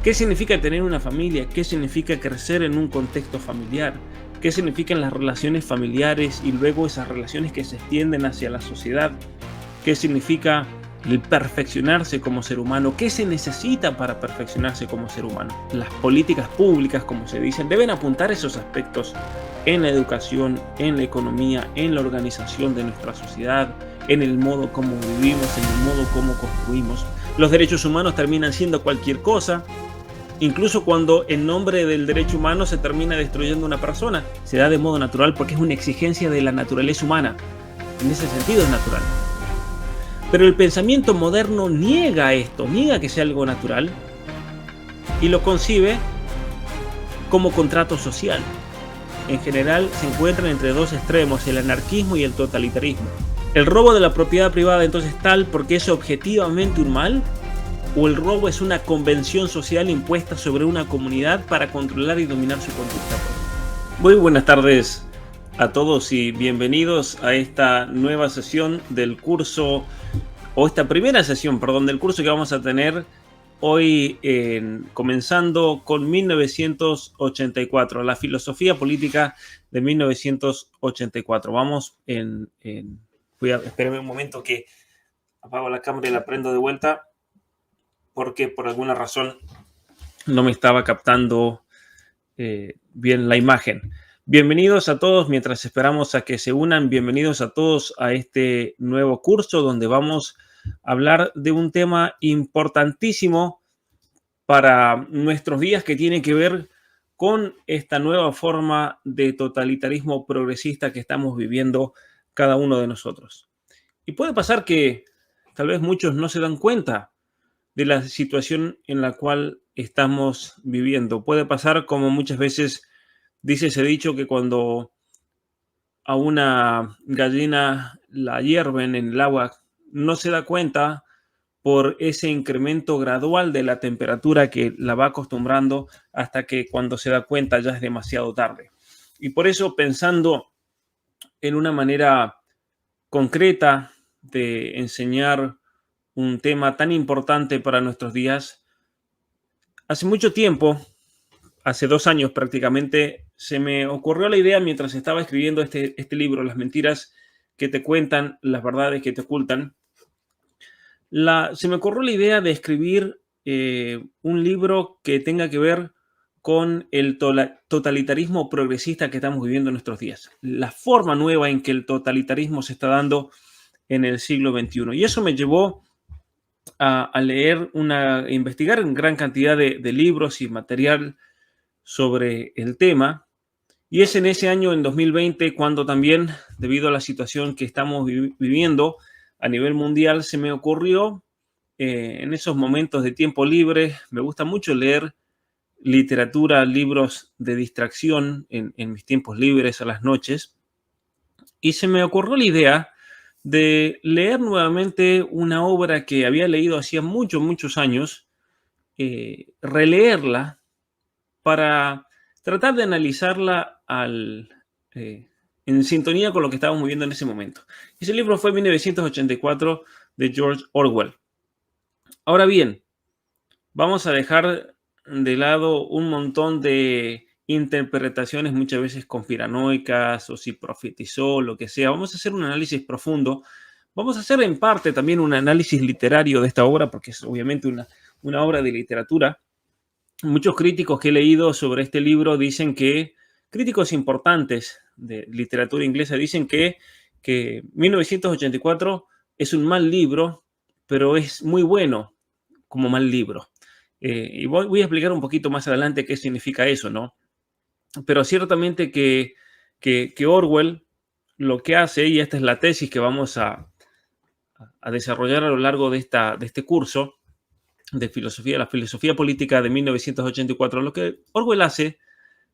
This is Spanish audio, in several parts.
¿Qué significa tener una familia? ¿Qué significa crecer en un contexto familiar? ¿Qué significan las relaciones familiares y luego esas relaciones que se extienden hacia la sociedad? ¿Qué significa el perfeccionarse como ser humano? ¿Qué se necesita para perfeccionarse como ser humano? Las políticas públicas, como se dicen, deben apuntar esos aspectos en la educación, en la economía, en la organización de nuestra sociedad, en el modo como vivimos, en el modo como construimos. Los derechos humanos terminan siendo cualquier cosa, incluso cuando en nombre del derecho humano se termina destruyendo una persona. Se da de modo natural porque es una exigencia de la naturaleza humana. En ese sentido es natural. Pero el pensamiento moderno niega esto, niega que sea algo natural y lo concibe como contrato social. En general se encuentran entre dos extremos, el anarquismo y el totalitarismo. ¿El robo de la propiedad privada entonces es tal porque es objetivamente un mal? ¿O el robo es una convención social impuesta sobre una comunidad para controlar y dominar su conducta? Muy buenas tardes a todos y bienvenidos a esta nueva sesión del curso, o esta primera sesión, perdón, del curso que vamos a tener hoy, comenzando con 1984, la filosofía política de 1984. Vamos espérame un momento que apago la cámara y la prendo de vuelta porque por alguna razón no me estaba captando bien la imagen. Bienvenidos a todos, mientras esperamos a que se unan, bienvenidos a todos a este nuevo curso donde vamos a hablar de un tema importantísimo para nuestros días que tiene que ver con esta nueva forma de totalitarismo progresista que estamos viviendo cada uno de nosotros. Y puede pasar que tal vez muchos no se dan cuenta de la situación en la cual estamos viviendo. Puede pasar como muchas veces dice ese dicho que cuando a una gallina la hierven en el agua no se da cuenta por ese incremento gradual de la temperatura que la va acostumbrando hasta que cuando se da cuenta ya es demasiado tarde. Y por eso, pensando en una manera concreta de enseñar un tema tan importante para nuestros días, hace mucho tiempo, hace 2 años prácticamente, se me ocurrió la idea mientras estaba escribiendo este libro, Las mentiras que te cuentan, las verdades que te ocultan. Se me ocurrió la idea de escribir un libro que tenga que ver con el totalitarismo progresista que estamos viviendo en nuestros días. La forma nueva en que el totalitarismo se está dando en el siglo XXI. Y eso me llevó a leer, investigar en gran cantidad de libros y material sobre el tema. Y es en ese año, en 2020, cuando también, debido a la situación que estamos viviendo a nivel mundial, se me ocurrió, en esos momentos de tiempo libre, me gusta mucho leer literatura, libros de distracción en mis tiempos libres a las noches, y se me ocurrió la idea de leer nuevamente una obra que había leído hacía muchos años, releerla para tratar de analizarla en sintonía con lo que estábamos viviendo en ese momento. Ese libro fue 1984 de George Orwell. Ahora bien, vamos a dejar de lado un montón de interpretaciones muchas veces conspiranoicas o si profetizó, lo que sea. Vamos a hacer un análisis profundo. Vamos a hacer en parte también un análisis literario de esta obra, porque es obviamente una obra de literatura. Muchos críticos que he leído sobre este libro dicen que, críticos importantes de literatura inglesa dicen que 1984 es un mal libro, pero es muy bueno como mal libro. Y voy a explicar un poquito más adelante qué significa eso, ¿no? Pero ciertamente que Orwell lo que hace, y esta es la tesis que vamos a desarrollar a lo largo de este curso, de filosofía, la filosofía política de 1984, lo que Orwell hace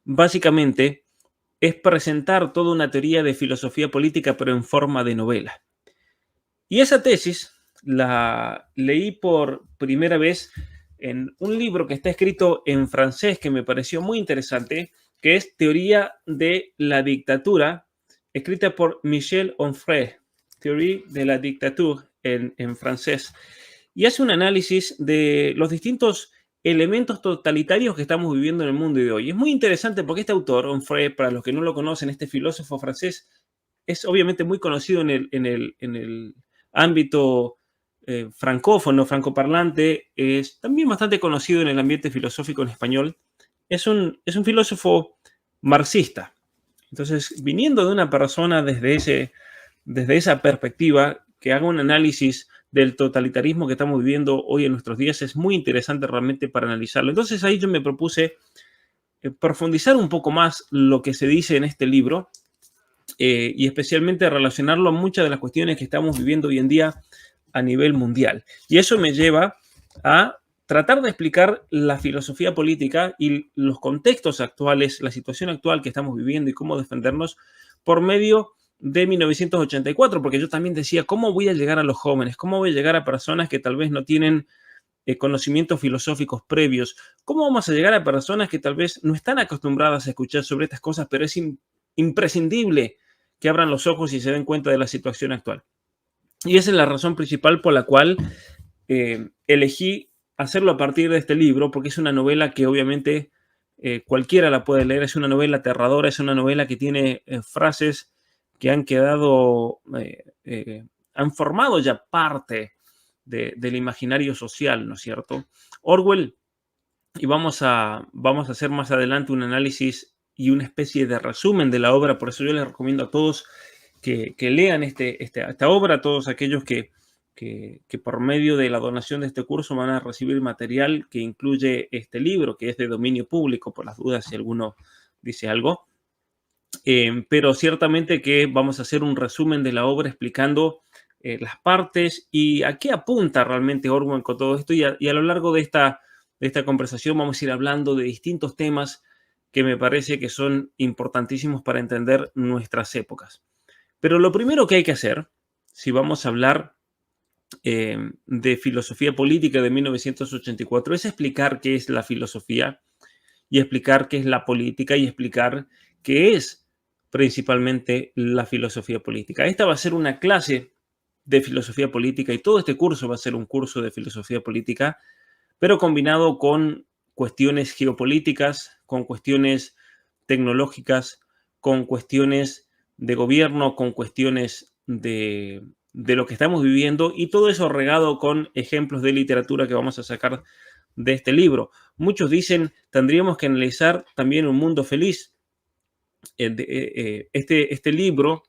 básicamente es presentar toda una teoría de filosofía política, pero en forma de novela. Y esa tesis la leí por primera vez en un libro que está escrito en francés que me pareció muy interesante, que es Teoría de la dictatura, escrita por Michel Onfray, Théorie de la dictature en francés. Y hace un análisis de los distintos elementos totalitarios que estamos viviendo en el mundo de hoy. Es muy interesante porque este autor, Onfray, para los que no lo conocen, este filósofo francés, es obviamente muy conocido en el ámbito francófono, francoparlante, es también bastante conocido en el ambiente filosófico en español. Es un filósofo marxista. Entonces, viniendo de una persona desde esa perspectiva, que haga un análisis del totalitarismo que estamos viviendo hoy en nuestros días, es muy interesante realmente para analizarlo. Entonces ahí yo me propuse profundizar un poco más lo que se dice en este libro y especialmente relacionarlo a muchas de las cuestiones que estamos viviendo hoy en día a nivel mundial. Y eso me lleva a tratar de explicar la filosofía política y los contextos actuales, la situación actual que estamos viviendo y cómo defendernos por medio de 1984, porque yo también decía, ¿cómo voy a llegar a los jóvenes? ¿Cómo voy a llegar a personas que tal vez no tienen conocimientos filosóficos previos? ¿Cómo vamos a llegar a personas que tal vez no están acostumbradas a escuchar sobre estas cosas, pero es imprescindible que abran los ojos y se den cuenta de la situación actual? Y esa es la razón principal por la cual elegí hacerlo a partir de este libro, porque es una novela que obviamente cualquiera la puede leer, es una novela aterradora, es una novela que tiene frases que han quedado, han formado ya parte del imaginario social, ¿no es cierto? Orwell, y vamos a hacer más adelante un análisis y una especie de resumen de la obra, por eso yo les recomiendo a todos que lean esta obra, a todos aquellos que por medio de la donación de este curso van a recibir material que incluye este libro, que es de dominio público, por las dudas si alguno dice algo. Pero ciertamente que vamos a hacer un resumen de la obra explicando las partes y a qué apunta realmente Orwell con todo esto. Y a lo largo de esta conversación vamos a ir hablando de distintos temas que me parece que son importantísimos para entender nuestras épocas. Pero lo primero que hay que hacer, si vamos a hablar de filosofía política de 1984, es explicar qué es la filosofía y explicar qué es la política y explicar qué es principalmente la filosofía política. Esta va a ser una clase de filosofía política y todo este curso va a ser un curso de filosofía política, pero combinado con cuestiones geopolíticas, con cuestiones tecnológicas, con cuestiones de gobierno, con cuestiones de lo que estamos viviendo y todo eso regado con ejemplos de literatura que vamos a sacar de este libro. Muchos dicen, tendríamos que analizar también Un Mundo Feliz. Este libro,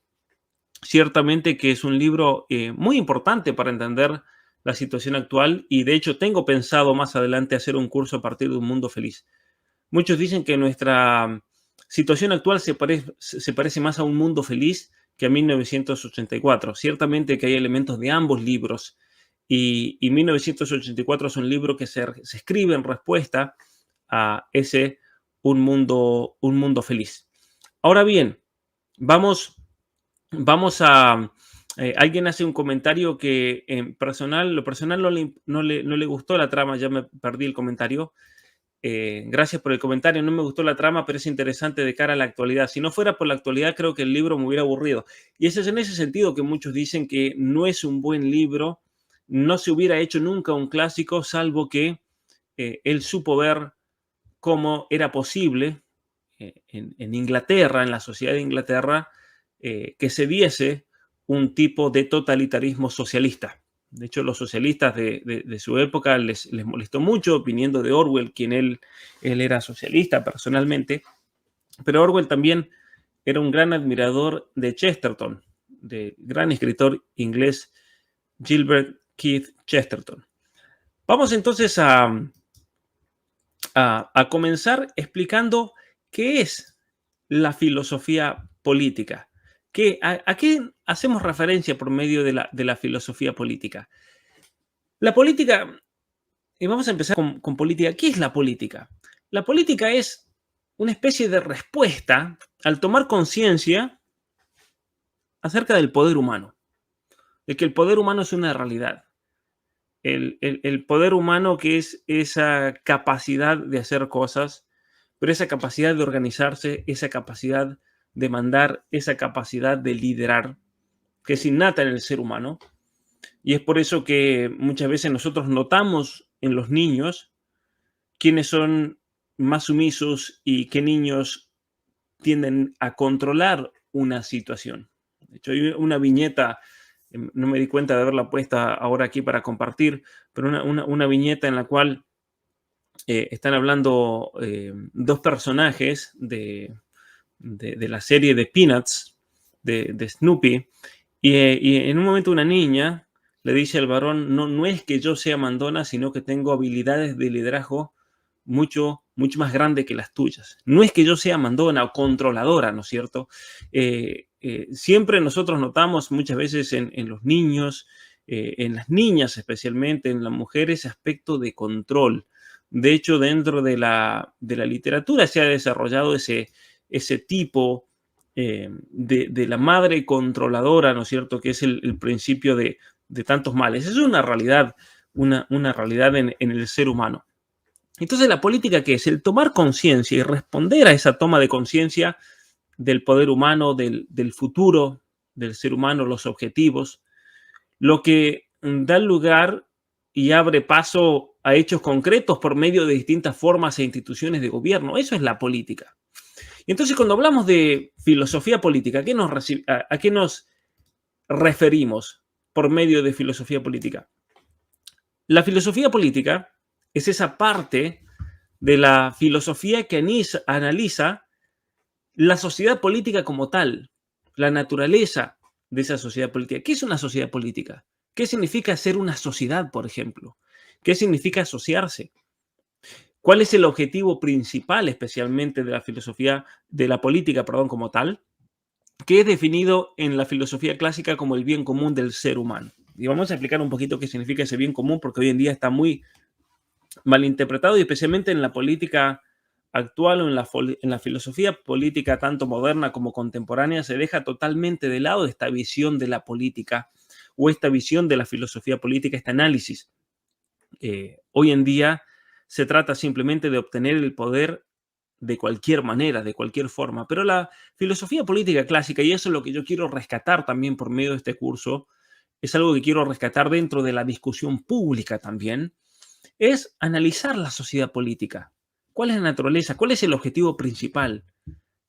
ciertamente que es un libro muy importante para entender la situación actual y de hecho tengo pensado más adelante hacer un curso a partir de Un Mundo Feliz. Muchos dicen que nuestra situación actual se parece más a Un Mundo Feliz que a 1984. Ciertamente que hay elementos de ambos libros y 1984 es un libro que se escribe en respuesta a ese Un Mundo Feliz. Ahora bien, vamos a... alguien hace un comentario que en lo personal no le gustó la trama, ya me perdí el comentario. Gracias por el comentario, no me gustó la trama, pero es interesante de cara a la actualidad. Si no fuera por la actualidad, creo que el libro me hubiera aburrido. Y eso es en ese sentido que muchos dicen que no es un buen libro, no se hubiera hecho nunca un clásico, salvo que él supo ver cómo era posible en Inglaterra, en la sociedad de Inglaterra, que se diese un tipo de totalitarismo socialista. De hecho, los socialistas de su época les molestó mucho, viniendo de Orwell, quien él era socialista personalmente, pero Orwell también era un gran admirador de Chesterton, del gran escritor inglés Gilbert Keith Chesterton. Vamos entonces a comenzar explicando qué es la filosofía política. ¿A qué hacemos referencia por medio de la filosofía política? La política, y vamos a empezar con política. ¿Qué es la política? La política es una especie de respuesta al tomar conciencia acerca del poder humano, de que el poder humano es una realidad. El poder humano, que es esa capacidad de hacer cosas, pero esa capacidad de organizarse, esa capacidad de mandar, esa capacidad de liderar, que es innata en el ser humano. Y es por eso que muchas veces nosotros notamos en los niños quiénes son más sumisos y qué niños tienden a controlar una situación. De hecho, hay una viñeta, no me di cuenta de haberla puesta ahora aquí para compartir, pero una viñeta en la cual están hablando dos personajes de la serie de Peanuts, de Snoopy, y en un momento una niña le dice al varón, no, no es que yo sea mandona, sino que tengo habilidades de liderazgo mucho más grandes que las tuyas. No es que yo sea mandona o controladora, ¿no es cierto? Siempre nosotros notamos muchas veces en los niños, en las niñas especialmente, en las mujeres, ese aspecto de control. De hecho, dentro de la literatura se ha desarrollado ese tipo de la madre controladora, ¿no es cierto?, que es el principio de tantos males. Es una realidad, una realidad en el ser humano. Entonces, la política, ¿qué es? El tomar conciencia y responder a esa toma de conciencia del poder humano, del futuro del ser humano, los objetivos, lo que da lugar y abre paso a hechos concretos por medio de distintas formas e instituciones de gobierno. Eso es la política. Y entonces, cuando hablamos de filosofía política, ¿a qué nos referimos por medio de filosofía política? La filosofía política es esa parte de la filosofía que analiza la sociedad política como tal, la naturaleza de esa sociedad política. ¿Qué es una sociedad política? ¿Qué significa ser una sociedad, por ejemplo? ¿Qué significa asociarse? ¿Cuál es el objetivo principal, especialmente de la filosofía, de la política, perdón, como tal? Que es definido en la filosofía clásica como el bien común del ser humano. Y vamos a explicar un poquito qué significa ese bien común, porque hoy en día está muy malinterpretado y especialmente en la política actual o en la filosofía política tanto moderna como contemporánea se deja totalmente de lado esta visión de la política o esta visión de la filosofía política, este análisis. Hoy en día se trata simplemente de obtener el poder de cualquier manera, de cualquier forma, pero la filosofía política clásica, y eso es lo que yo quiero rescatar también por medio de este curso, es algo que quiero rescatar dentro de la discusión pública también, es analizar la sociedad política. ¿Cuál es la naturaleza? ¿Cuál es el objetivo principal?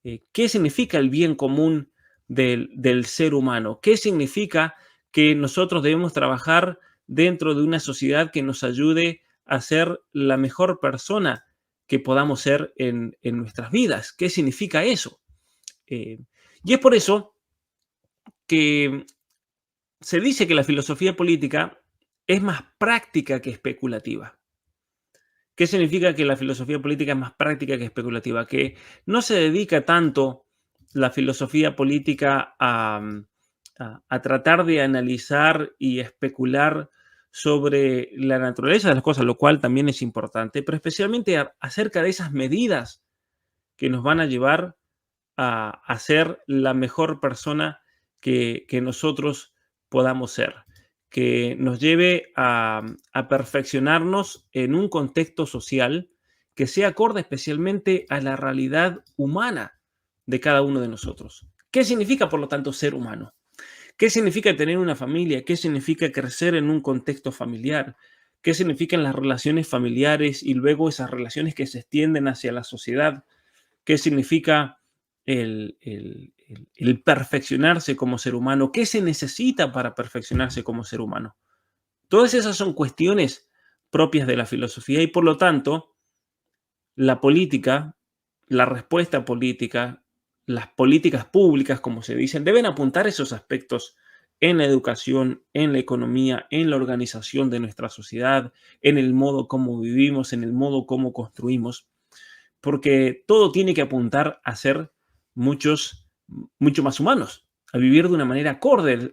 ¿Qué significa el bien común del ser humano? ¿Qué significa que nosotros debemos trabajar dentro de una sociedad que nos ayude a ser la mejor persona que podamos ser en nuestras vidas? ¿Qué significa eso? Y es por eso que se dice que la filosofía política es más práctica que especulativa. ¿Qué significa que la filosofía política es más práctica que especulativa? Que no se dedica tanto la filosofía política a tratar de analizar y especular sobre la naturaleza de las cosas, lo cual también es importante, pero especialmente acerca de esas medidas que nos van a llevar a ser la mejor persona que nosotros podamos ser, que nos lleve a perfeccionarnos en un contexto social que sea acorde especialmente a la realidad humana de cada uno de nosotros. ¿Qué significa, por lo tanto, ser humano? ¿Qué significa tener una familia? ¿Qué significa crecer en un contexto familiar? ¿Qué significan las relaciones familiares y luego esas relaciones que se extienden hacia la sociedad? ¿Qué significa el perfeccionarse como ser humano? ¿Qué se necesita para perfeccionarse como ser humano? Todas esas son cuestiones propias de la filosofía y por lo tanto la política, la respuesta política, las políticas públicas, como se dicen, deben apuntar esos aspectos en la educación, en la economía, en la organización de nuestra sociedad, en el modo como vivimos, en el modo como construimos, porque todo tiene que apuntar a ser mucho más humanos, a vivir de una manera acorde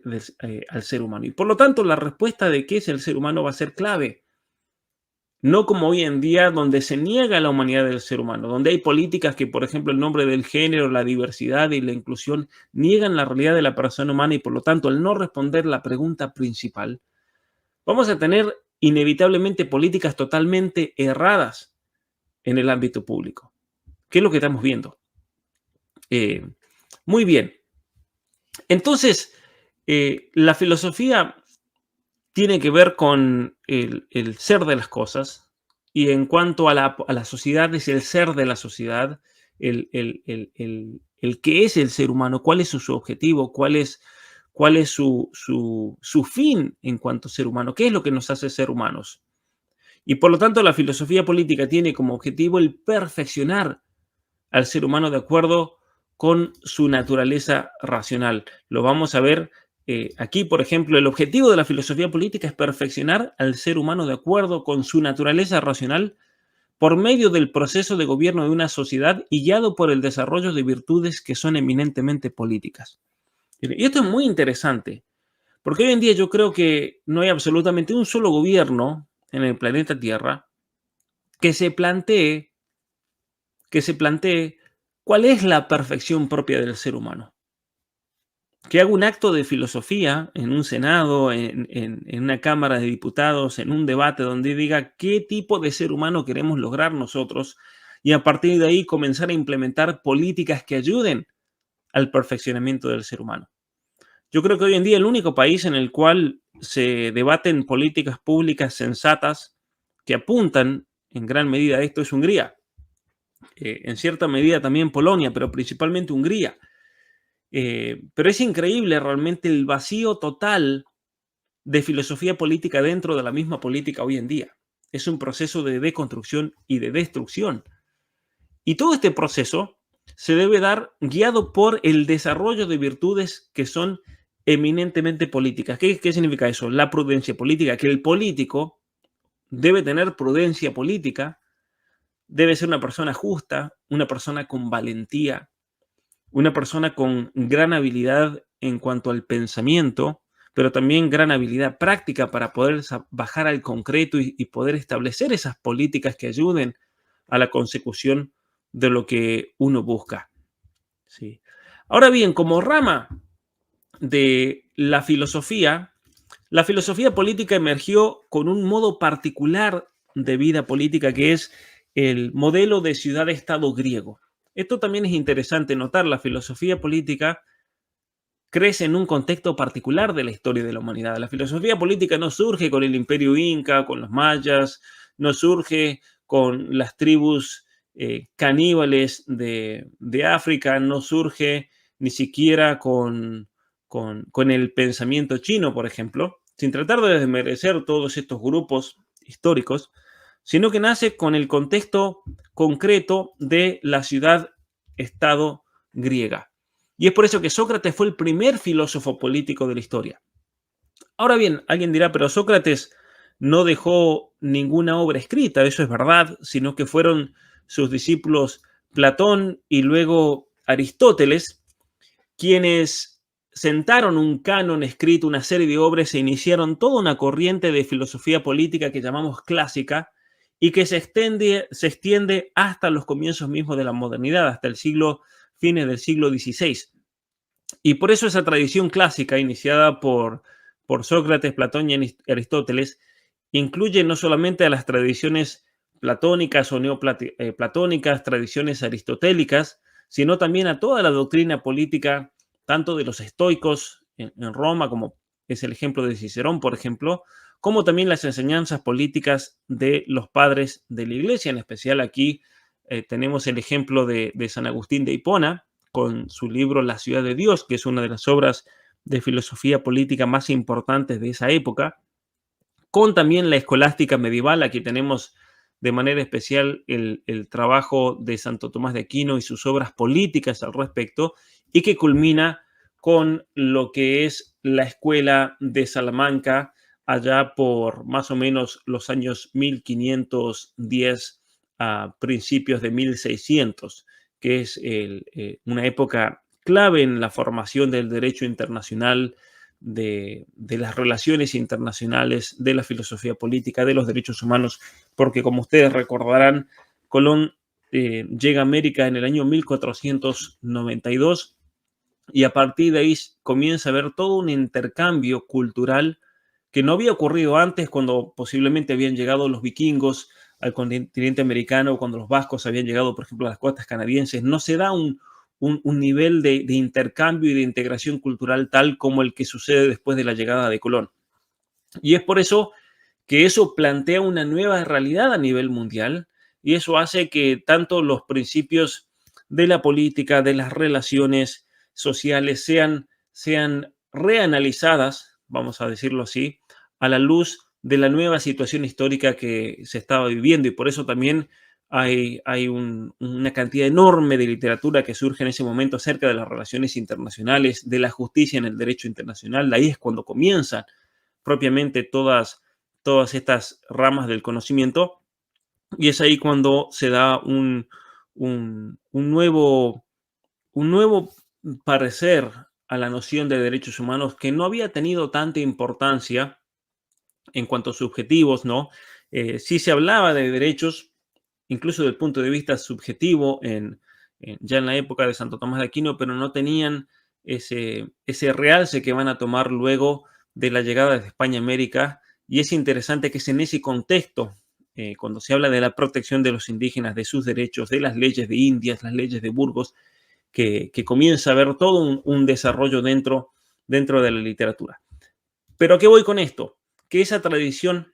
al ser humano. Y por lo tanto, la respuesta de qué es el ser humano va a ser clave. No como hoy en día, donde se niega la humanidad del ser humano, donde hay políticas que, por ejemplo, el nombre del género, la diversidad y la inclusión niegan la realidad de la persona humana y, por lo tanto, al no responder la pregunta principal, vamos a tener inevitablemente políticas totalmente erradas en el ámbito público. ¿Qué es lo que estamos viendo? Eh, Muy bien. Entonces, la filosofía tiene que ver con el ser de las cosas, y en cuanto a la sociedad, es el ser de la sociedad, el qué es el ser humano, cuál es su objetivo, cuál es su fin en cuanto a ser humano, qué es lo que nos hace ser humanos. Y por lo tanto, la filosofía política tiene como objetivo el perfeccionar al ser humano de acuerdo con su naturaleza racional. Lo vamos a ver aquí, por ejemplo, el objetivo de la filosofía política es perfeccionar al ser humano de acuerdo con su naturaleza racional por medio del proceso de gobierno de una sociedad y guiado por el desarrollo de virtudes que son eminentemente políticas. Y esto es muy interesante, porque hoy en día yo creo que no hay absolutamente un solo gobierno en el planeta Tierra que se plantee, que se plantee cuál es la perfección propia del ser humano. Que haga un acto de filosofía en un Senado, en una Cámara de Diputados, en un debate donde diga qué tipo de ser humano queremos lograr nosotros y a partir de ahí comenzar a implementar políticas que ayuden al perfeccionamiento del ser humano. Yo creo que hoy en día el único país en el cual se debaten políticas públicas sensatas que apuntan en gran medida a esto es Hungría. En cierta medida también Polonia, pero principalmente Hungría. Pero es increíble realmente el vacío total de filosofía política dentro de la misma política hoy en día. Es un proceso de deconstrucción y de destrucción. Y todo este proceso se debe dar guiado por el desarrollo de virtudes que son eminentemente políticas. ¿Qué significa eso? La prudencia política, que el político debe tener prudencia política, debe ser una persona justa, una persona con valentía, una persona con gran habilidad en cuanto al pensamiento, pero también gran habilidad práctica para poder bajar al concreto y poder establecer esas políticas que ayuden a la consecución de lo que uno busca. Sí. Ahora bien, como rama de la filosofía política emergió con un modo particular de vida política que es el modelo de ciudad-estado griego. Esto también es interesante notar, la filosofía política crece en un contexto particular de la historia de la humanidad. La filosofía política no surge con el imperio inca, con los mayas, no surge con las tribus caníbales de África, no surge ni siquiera con el pensamiento chino, por ejemplo, sin tratar de desmerecer todos estos grupos históricos, sino que nace con el contexto concreto de la ciudad-estado griega. Y es por eso que Sócrates fue el primer filósofo político de la historia. Ahora bien, alguien dirá, pero Sócrates no dejó ninguna obra escrita, eso es verdad, sino que fueron sus discípulos Platón y luego Aristóteles quienes sentaron un canon escrito, una serie de obras e iniciaron toda una corriente de filosofía política que llamamos clásica y que se extiende hasta los comienzos mismos de la modernidad, hasta el fines del siglo XVI. Y por eso esa tradición clásica, iniciada por Sócrates, Platón y Aristóteles, incluye no solamente a las tradiciones platónicas o neoplatónicas, tradiciones aristotélicas, sino también a toda la doctrina política, tanto de los estoicos en Roma, como es el ejemplo de Cicerón, por ejemplo, como también las enseñanzas políticas de los padres de la Iglesia. En especial aquí tenemos el ejemplo de San Agustín de Hipona, con su libro La ciudad de Dios, que es una de las obras de filosofía política más importantes de esa época, con también la escolástica medieval. Aquí tenemos de manera especial el trabajo de Santo Tomás de Aquino y sus obras políticas al respecto, y que culmina con lo que es la escuela de Salamanca allá por más o menos los años 1510 a principios de 1600, que es una época clave en la formación del derecho internacional, de las relaciones internacionales, de la filosofía política, de los derechos humanos, porque como ustedes recordarán, Colón llega a América en el año 1492 y a partir de ahí comienza a haber todo un intercambio cultural que no había ocurrido antes, cuando posiblemente habían llegado los vikingos al continente americano, cuando los vascos habían llegado, por ejemplo, a las costas canadienses. No se da un nivel de intercambio y de integración cultural tal como el que sucede después de la llegada de Colón. Y es por eso que eso plantea una nueva realidad a nivel mundial y eso hace que tanto los principios de la política, de las relaciones sociales sean reanalizadas, vamos a decirlo así, a la luz de la nueva situación histórica que se estaba viviendo y por eso también hay una cantidad enorme de literatura que surge en ese momento acerca de las relaciones internacionales, de la justicia en el derecho internacional. De ahí es cuando comienzan propiamente todas estas ramas del conocimiento y es ahí cuando se da un nuevo parecer a la noción de derechos humanos que no había tenido tanta importancia en cuanto a subjetivos, ¿no? Sí se hablaba de derechos, incluso desde el punto de vista subjetivo, ya en la época de Santo Tomás de Aquino, pero no tenían ese realce que van a tomar luego de la llegada de España a América. Y es interesante que es en ese contexto, cuando se habla de la protección de los indígenas, de sus derechos, de las leyes de Indias, las leyes de Burgos, que comienza a haber todo un desarrollo dentro de la literatura. Pero ¿a qué voy con esto? Que esa tradición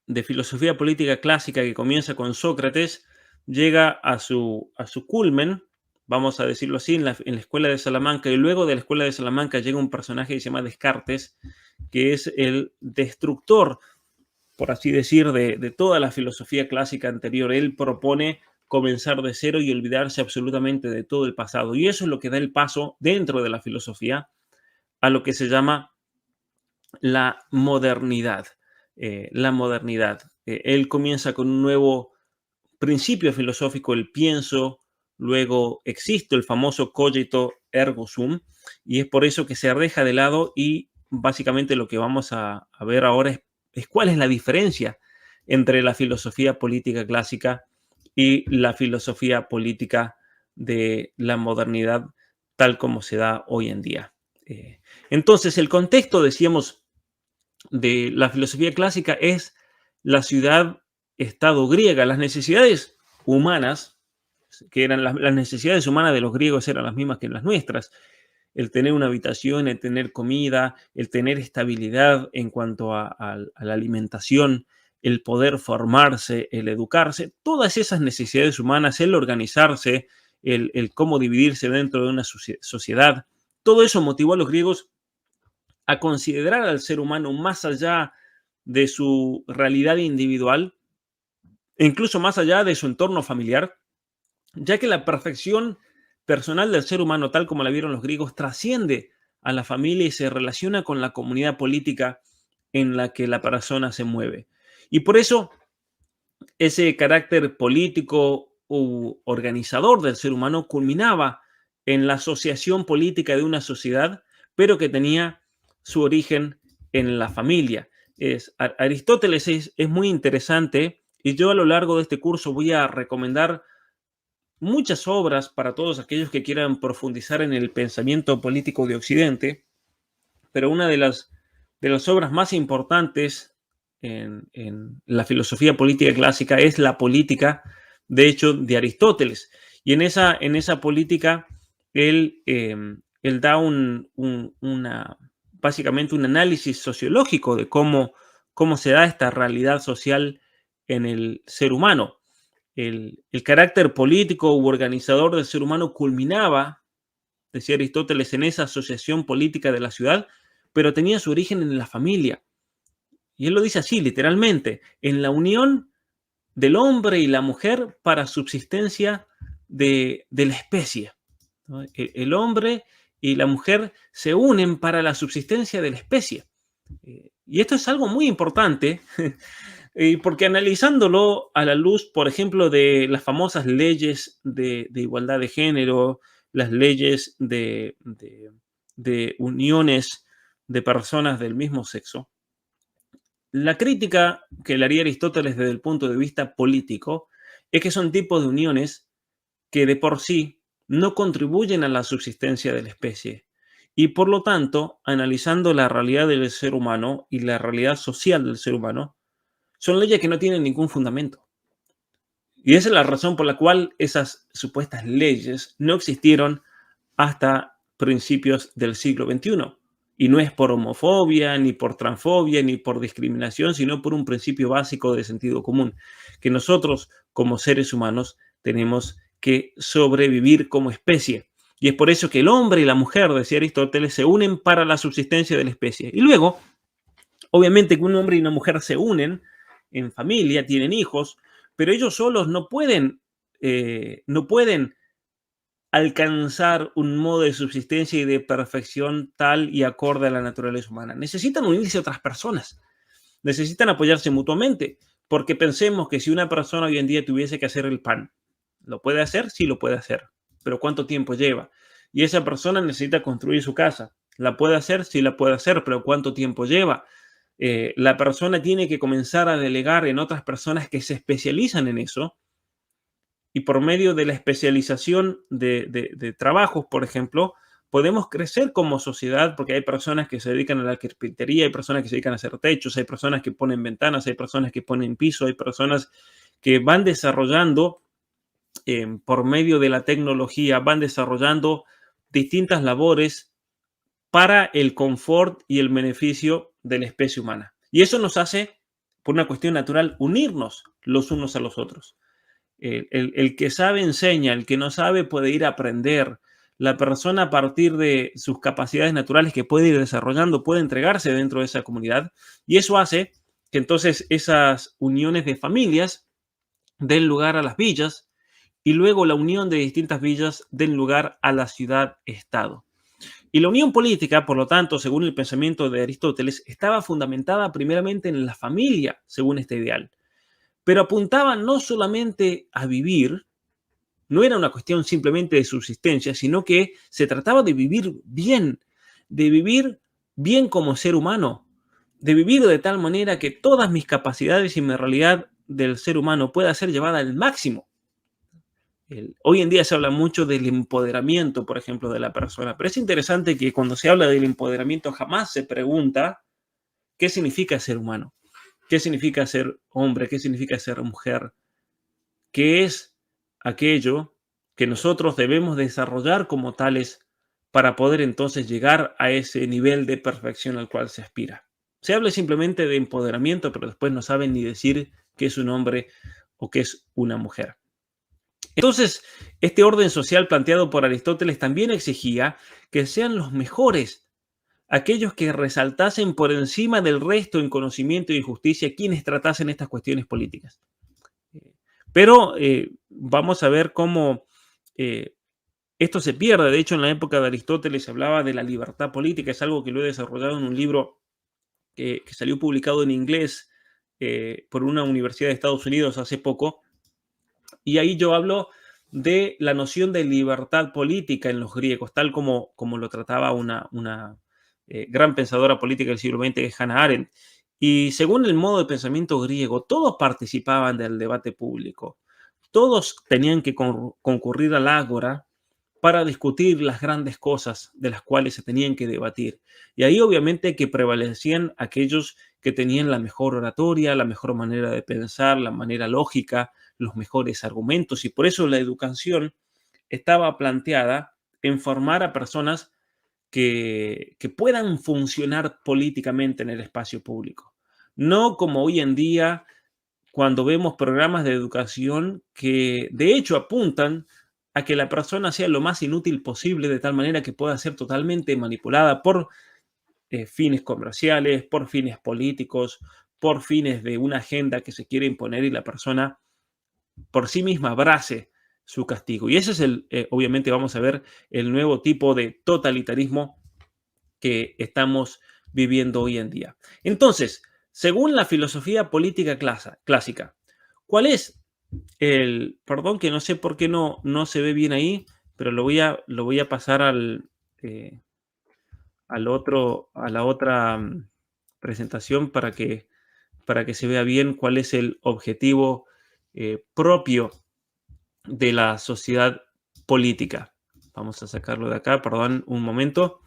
de filosofía política clásica que comienza con Sócrates llega a su culmen, vamos a decirlo así, en la escuela de Salamanca, y luego de la escuela de Salamanca llega un personaje que se llama Descartes, que es el destructor, por así decir, de toda la filosofía clásica anterior. Él propone comenzar de cero y olvidarse absolutamente de todo el pasado. Y eso es lo que da el paso dentro de la filosofía a lo que se llama la modernidad. La modernidad. Él comienza con un nuevo principio filosófico, el pienso, luego existo, el famoso cogito ergo sum, y es por eso que se deja de lado y básicamente lo que vamos a ver ahora es cuál es la diferencia entre la filosofía política clásica y la filosofía política de la modernidad tal como se da hoy en día. Entonces, el contexto, decíamos, de la filosofía clásica es la ciudad-estado griega. Las necesidades humanas, que eran las necesidades humanas de los griegos eran las mismas que las nuestras. El tener una habitación, el tener comida, el tener estabilidad en cuanto a la alimentación, el poder formarse, el educarse, todas esas necesidades humanas, el organizarse, el cómo dividirse dentro de una sociedad, todo eso motivó a los griegos a considerar al ser humano más allá de su realidad individual, e incluso más allá de su entorno familiar, ya que la perfección personal del ser humano, tal como la vieron los griegos, trasciende a la familia y se relaciona con la comunidad política en la que la persona se mueve. Y por eso ese carácter político u organizador del ser humano culminaba en la asociación política de una sociedad, pero que tenía su origen en la familia. Aristóteles es muy interesante y yo a lo largo de este curso voy a recomendar muchas obras para todos aquellos que quieran profundizar en el pensamiento político de Occidente, pero una de las obras más importantes en la filosofía política clásica es la política, de hecho, de Aristóteles. Y en esa política él da básicamente un análisis sociológico de cómo se da esta realidad social en el ser humano. El carácter político u organizador del ser humano culminaba, decía Aristóteles, en esa asociación política de la ciudad, pero tenía su origen en la familia. Y él lo dice así, literalmente, en la unión del hombre y la mujer para subsistencia de la especie, ¿no? El hombre y la mujer se unen para la subsistencia de la especie. Y esto es algo muy importante, porque analizándolo a la luz, por ejemplo, de las famosas leyes de igualdad de género, las leyes de uniones de personas del mismo sexo, la crítica que le haría Aristóteles desde el punto de vista político es que son tipos de uniones que de por sí no contribuyen a la subsistencia de la especie. Y por lo tanto, analizando la realidad del ser humano y la realidad social del ser humano, son leyes que no tienen ningún fundamento. Y esa es la razón por la cual esas supuestas leyes no existieron hasta principios del siglo XXI. Y no es por homofobia, ni por transfobia, ni por discriminación, sino por un principio básico de sentido común, que nosotros como seres humanos tenemos que sobrevivir como especie. Y es por eso que el hombre y la mujer, decía Aristóteles, se unen para la subsistencia de la especie. Y luego, obviamente que un hombre y una mujer se unen en familia, tienen hijos, pero ellos solos no pueden alcanzar un modo de subsistencia y de perfección tal y acorde a la naturaleza humana. Necesitan unirse a otras personas, necesitan apoyarse mutuamente, porque pensemos que si una persona hoy en día tuviese que hacer el pan, ¿lo puede hacer? Sí, lo puede hacer, pero ¿cuánto tiempo lleva? Y esa persona necesita construir su casa. ¿La puede hacer? Sí, la puede hacer, pero ¿cuánto tiempo lleva? La persona tiene que comenzar a delegar en otras personas que se especializan en eso, y por medio de la especialización de trabajos, por ejemplo, podemos crecer como sociedad, porque hay personas que se dedican a la carpintería, hay personas que se dedican a hacer techos, hay personas que ponen ventanas, hay personas que ponen piso, hay personas que van desarrollando, por medio de la tecnología, van desarrollando distintas labores para el confort y el beneficio de la especie humana. Y eso nos hace, por una cuestión natural, unirnos los unos a los otros. El que sabe enseña, el que no sabe puede ir a aprender. La persona, a partir de sus capacidades naturales que puede ir desarrollando, puede entregarse dentro de esa comunidad, y eso hace que entonces esas uniones de familias den lugar a las villas, y luego la unión de distintas villas den lugar a la ciudad-estado. Y la unión política, por lo tanto, según el pensamiento de Aristóteles, estaba fundamentada primeramente en la familia, según este ideal, pero apuntaba no solamente a vivir, no era una cuestión simplemente de subsistencia, sino que se trataba de vivir bien como ser humano, de vivir de tal manera que todas mis capacidades y mi realidad del ser humano pueda ser llevada al máximo. Hoy en día se habla mucho del empoderamiento, por ejemplo, de la persona, pero es interesante que cuando se habla del empoderamiento jamás se pregunta qué significa ser humano, qué significa ser hombre, qué significa ser mujer, qué es aquello que nosotros debemos desarrollar como tales para poder entonces llegar a ese nivel de perfección al cual se aspira. Se habla simplemente de empoderamiento, pero después no saben ni decir qué es un hombre o qué es una mujer. Entonces, este orden social planteado por Aristóteles también exigía que sean los mejores, aquellos que resaltasen por encima del resto en conocimiento y justicia, quienes tratasen estas cuestiones políticas. Pero vamos a ver cómo esto se pierde. De hecho, en la época de Aristóteles se hablaba de la libertad política. Es algo que lo he desarrollado en un libro que salió publicado en inglés por una universidad de Estados Unidos hace poco. Y ahí yo hablo de la noción de libertad política en los griegos, tal como lo trataba una gran pensadora política del siglo XX, que es Hannah Arendt. Y según el modo de pensamiento griego, todos participaban del debate público. Todos tenían que concurrir al ágora para discutir las grandes cosas de las cuales se tenían que debatir. Y ahí obviamente que prevalecían aquellos que tenían la mejor oratoria, la mejor manera de pensar, la manera lógica, los mejores argumentos. Y por eso la educación estaba planteada en formar a personas que puedan funcionar políticamente en el espacio público. No como hoy en día, cuando vemos programas de educación que de hecho apuntan a que la persona sea lo más inútil posible, de tal manera que pueda ser totalmente manipulada por fines comerciales, por fines políticos, por fines de una agenda que se quiere imponer, y la persona por sí misma abrace su castigo. Y ese es obviamente vamos a ver el nuevo tipo de totalitarismo que estamos viviendo hoy en día. Entonces, según la filosofía política clásica, ¿cuál es perdón, que no sé por qué no se ve bien ahí, pero lo voy a pasar a la otra presentación para que se vea bien cuál es el objetivo propio de la sociedad política. Vamos a sacarlo de acá, perdón, un momento.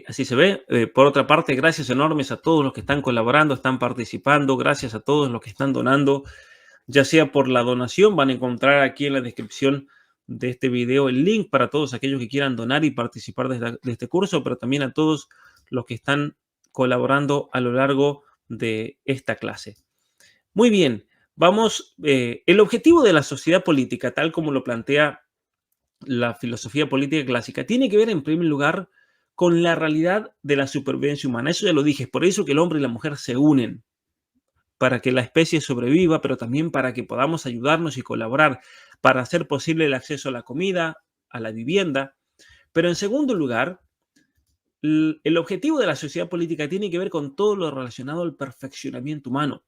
Así se ve. Por otra parte, gracias enormes a todos los que están colaborando, están participando, gracias a todos los que están donando, ya sea por la donación, van a encontrar aquí en la descripción de este video el link para todos aquellos que quieran donar y participar de este curso, pero también a todos los que están colaborando a lo largo de esta clase. Muy bien, vamos. El objetivo de la sociedad política, tal como lo plantea la filosofía política clásica, tiene que ver en primer lugar con la realidad de la supervivencia humana. Eso ya lo dije, es por eso que el hombre y la mujer se unen, para que la especie sobreviva, pero también para que podamos ayudarnos y colaborar, para hacer posible el acceso a la comida, a la vivienda. Pero en segundo lugar, el objetivo de la sociedad política tiene que ver con todo lo relacionado al perfeccionamiento humano.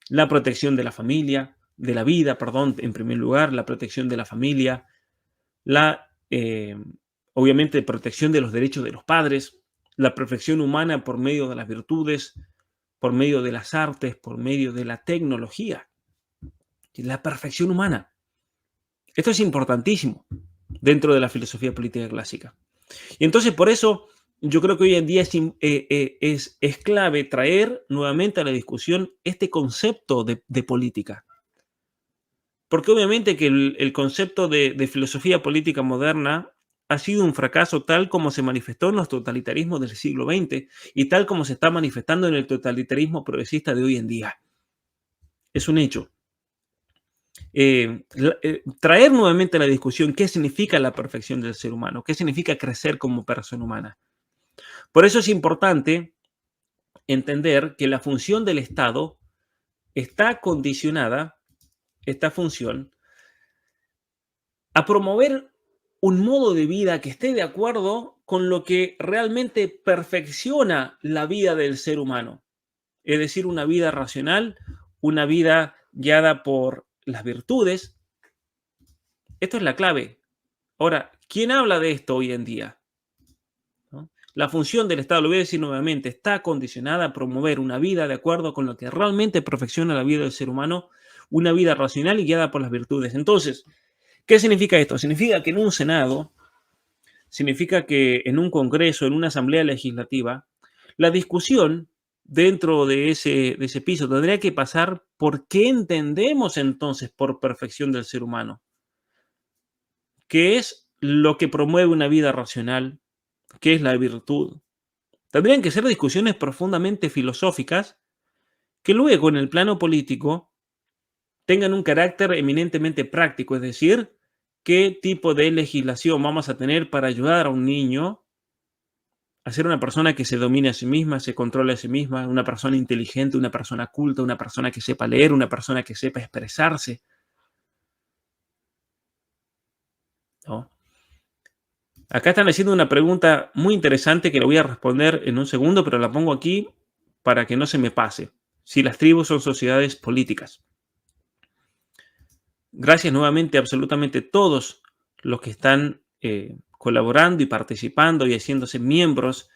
La protección de la familia, de la vida, perdón, en primer lugar, la protección de la familia, la, obviamente, protección de los derechos de los padres, la perfección humana por medio de las virtudes, por medio de las artes, por medio de la tecnología, la perfección humana. Esto es importantísimo dentro de la filosofía política clásica. Y entonces, por eso, yo creo que hoy en día es clave traer nuevamente a la discusión este concepto de política. Porque obviamente que el concepto de filosofía política moderna ha sido un fracaso tal como se manifestó en los totalitarismos del siglo XX y tal como se está manifestando en el totalitarismo progresista de hoy en día. Es un hecho. Traer nuevamente a la discusión qué significa la perfección del ser humano, qué significa crecer como persona humana. Por eso es importante entender que la función del Estado está condicionada, esta función, a promover un modo de vida que esté de acuerdo con lo que realmente perfecciona la vida del ser humano. Es decir, una vida racional, una vida guiada por las virtudes. Esto es la clave. Ahora, ¿quién habla de esto hoy en día? ¿No? La función del Estado, lo voy a decir nuevamente, está condicionada a promover una vida de acuerdo con lo que realmente perfecciona la vida del ser humano, una vida racional y guiada por las virtudes. Entonces, ¿qué significa esto? Significa que en un Senado, significa que en un Congreso, en una Asamblea Legislativa, la discusión dentro de ese piso tendría que pasar por qué entendemos entonces por perfección del ser humano. ¿Qué es lo que promueve una vida racional? ¿Qué es la virtud? Tendrían que ser discusiones profundamente filosóficas que luego en el plano político tengan un carácter eminentemente práctico, es decir, qué tipo de legislación vamos a tener para ayudar a un niño a ser una persona que se domine a sí misma, se controle a sí misma, una persona inteligente, una persona culta, una persona que sepa leer, una persona que sepa expresarse, ¿no? Acá están haciendo una pregunta muy interesante que la voy a responder en un segundo, pero la pongo aquí para que no se me pase. Si las tribus son sociedades políticas. Gracias nuevamente a absolutamente todos los que están colaborando y participando y haciéndose miembros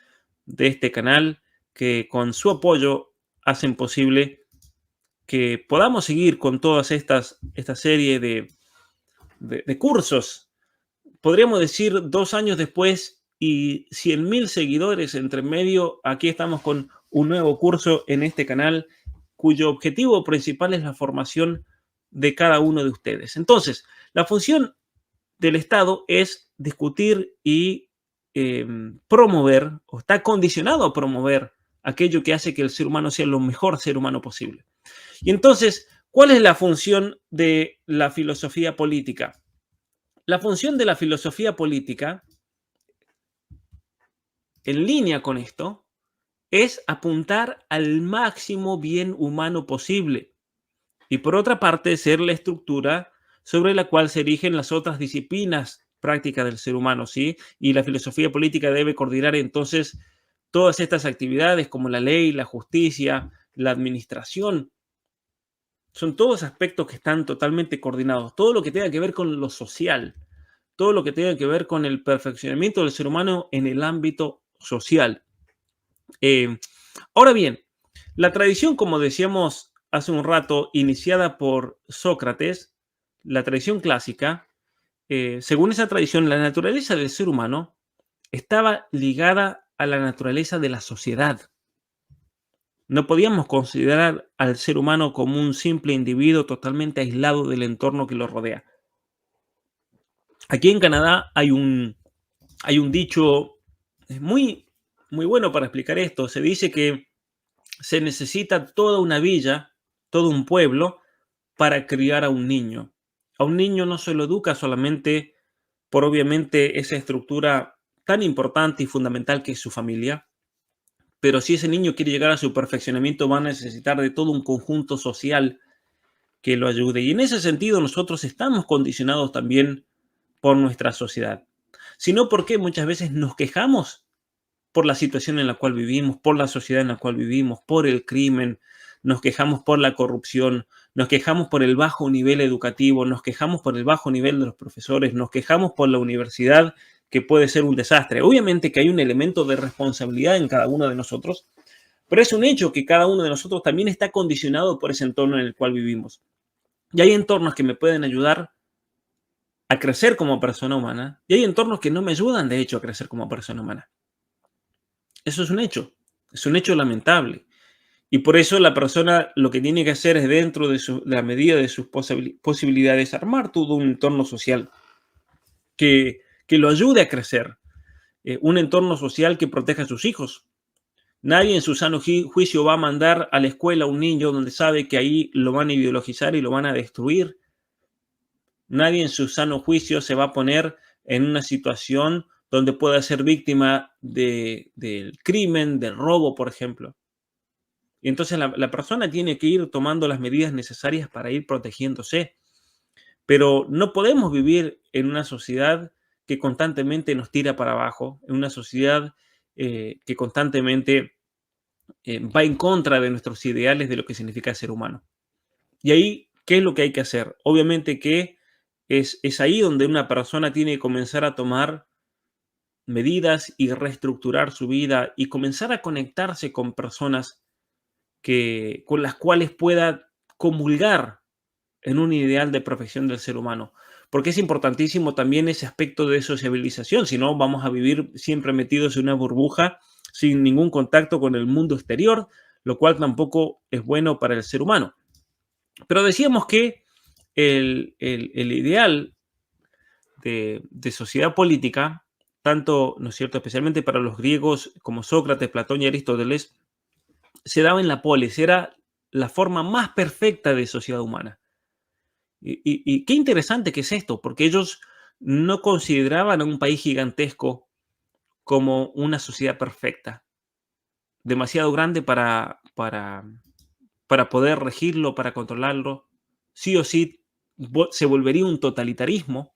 de este canal, que con su apoyo hacen posible que podamos seguir con todas esta serie de cursos. Podríamos decir 2 años después y 100.000 seguidores entre medio, aquí estamos con un nuevo curso en este canal cuyo objetivo principal es la formación de cada uno de ustedes. Entonces, la función del Estado es discutir y promover, o está condicionado a promover aquello que hace que el ser humano sea lo mejor ser humano posible. Y entonces, ¿cuál es la función de la filosofía política? La función de la filosofía política, en línea con esto, es apuntar al máximo bien humano posible. Y por otra parte, ser la estructura sobre la cual se erigen las otras disciplinas prácticas del ser humano, ¿sí? Y la filosofía política debe coordinar entonces todas estas actividades como la ley, la justicia, la administración. Son todos aspectos que están totalmente coordinados. Todo lo que tenga que ver con lo social, todo lo que tenga que ver con el perfeccionamiento del ser humano en el ámbito social. Ahora bien, la tradición, como decíamos hace un rato, iniciada por Sócrates, la tradición clásica, según esa tradición, la naturaleza del ser humano estaba ligada a la naturaleza de la sociedad. No podíamos considerar al ser humano como un simple individuo totalmente aislado del entorno que lo rodea. Aquí en Canadá hay un dicho muy, muy bueno para explicar esto. Se dice que se necesita toda una villa, todo un pueblo, para criar a un niño. A un niño no se lo educa solamente por obviamente esa estructura tan importante y fundamental que es su familia, pero si ese niño quiere llegar a su perfeccionamiento va a necesitar de todo un conjunto social que lo ayude. Y en ese sentido nosotros estamos condicionados también por nuestra sociedad. Sino porque muchas veces nos quejamos por la situación en la cual vivimos, por la sociedad en la cual vivimos, por el crimen, nos quejamos por la corrupción, nos quejamos por el bajo nivel educativo, nos quejamos por el bajo nivel de los profesores, nos quejamos por la universidad, que puede ser un desastre. Obviamente que hay un elemento de responsabilidad en cada uno de nosotros, pero es un hecho que cada uno de nosotros también está condicionado por ese entorno en el cual vivimos. Y hay entornos que me pueden ayudar a crecer como persona humana y hay entornos que no me ayudan, de hecho, a crecer como persona humana. Eso es un hecho lamentable. Y por eso la persona lo que tiene que hacer es, dentro de la medida de sus posibilidades, armar todo un entorno social que lo ayude a crecer. Un entorno social que proteja a sus hijos. Nadie en su sano juicio va a mandar a la escuela a un niño donde sabe que ahí lo van a ideologizar y lo van a destruir. Nadie en su sano juicio se va a poner en una situación donde pueda ser víctima del crimen, del robo, por ejemplo. Y entonces la persona tiene que ir tomando las medidas necesarias para ir protegiéndose. Pero no podemos vivir en una sociedad que constantemente nos tira para abajo, en una sociedad que constantemente va en contra de nuestros ideales de lo que significa ser humano. Y ahí, ¿qué es lo que hay que hacer? Obviamente que es ahí donde una persona tiene que comenzar a tomar medidas y reestructurar su vida y comenzar a conectarse con personas con las cuales pueda comulgar en un ideal de perfección del ser humano. Porque es importantísimo también ese aspecto de sociabilización, si no vamos a vivir siempre metidos en una burbuja sin ningún contacto con el mundo exterior, lo cual tampoco es bueno para el ser humano. Pero decíamos que el ideal de sociedad política, tanto, ¿no es cierto?, especialmente para los griegos como Sócrates, Platón y Aristóteles, se daba en la polis, era la forma más perfecta de sociedad humana. Y qué interesante que es esto, porque ellos no consideraban a un país gigantesco como una sociedad perfecta, demasiado grande para poder regirlo, para controlarlo. Sí o sí se volvería un totalitarismo.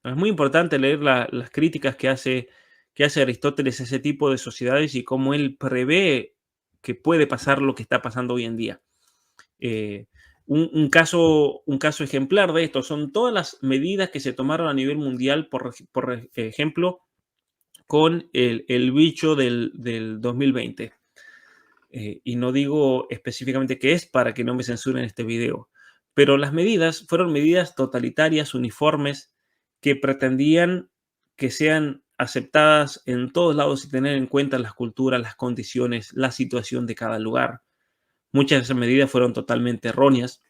Es muy importante leer las críticas que hace Aristóteles a ese tipo de sociedades y cómo él prevé que puede pasar lo que está pasando hoy en día. Eh, un caso ejemplar de esto son todas las medidas que se tomaron a nivel mundial, por ejemplo, con el bicho del 2020. Y no digo específicamente qué es para que no me censuren este video, pero las medidas fueron medidas totalitarias, uniformes, que pretendían que sean aceptadas en todos lados y tener en cuenta las culturas, las condiciones, la situación de cada lugar. Muchas de esas medidas fueron totalmente erróneas,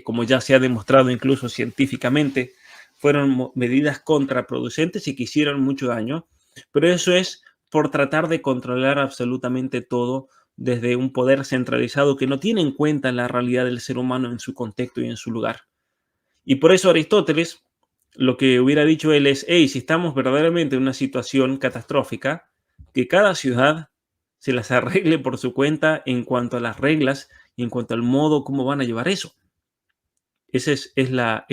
como ya se ha demostrado incluso científicamente, fueron medidas contraproducentes y que hicieron mucho daño, pero eso es por tratar de controlar absolutamente todo desde un poder centralizado que no tiene en cuenta la realidad del ser humano en su contexto y en su lugar. Y por eso Aristóteles, lo que hubiera dicho él es, hey, si estamos verdaderamente en una situación catastrófica, que cada ciudad se las arregle por su cuenta en cuanto a las reglas y en cuanto al modo cómo van a llevar eso. Esa es la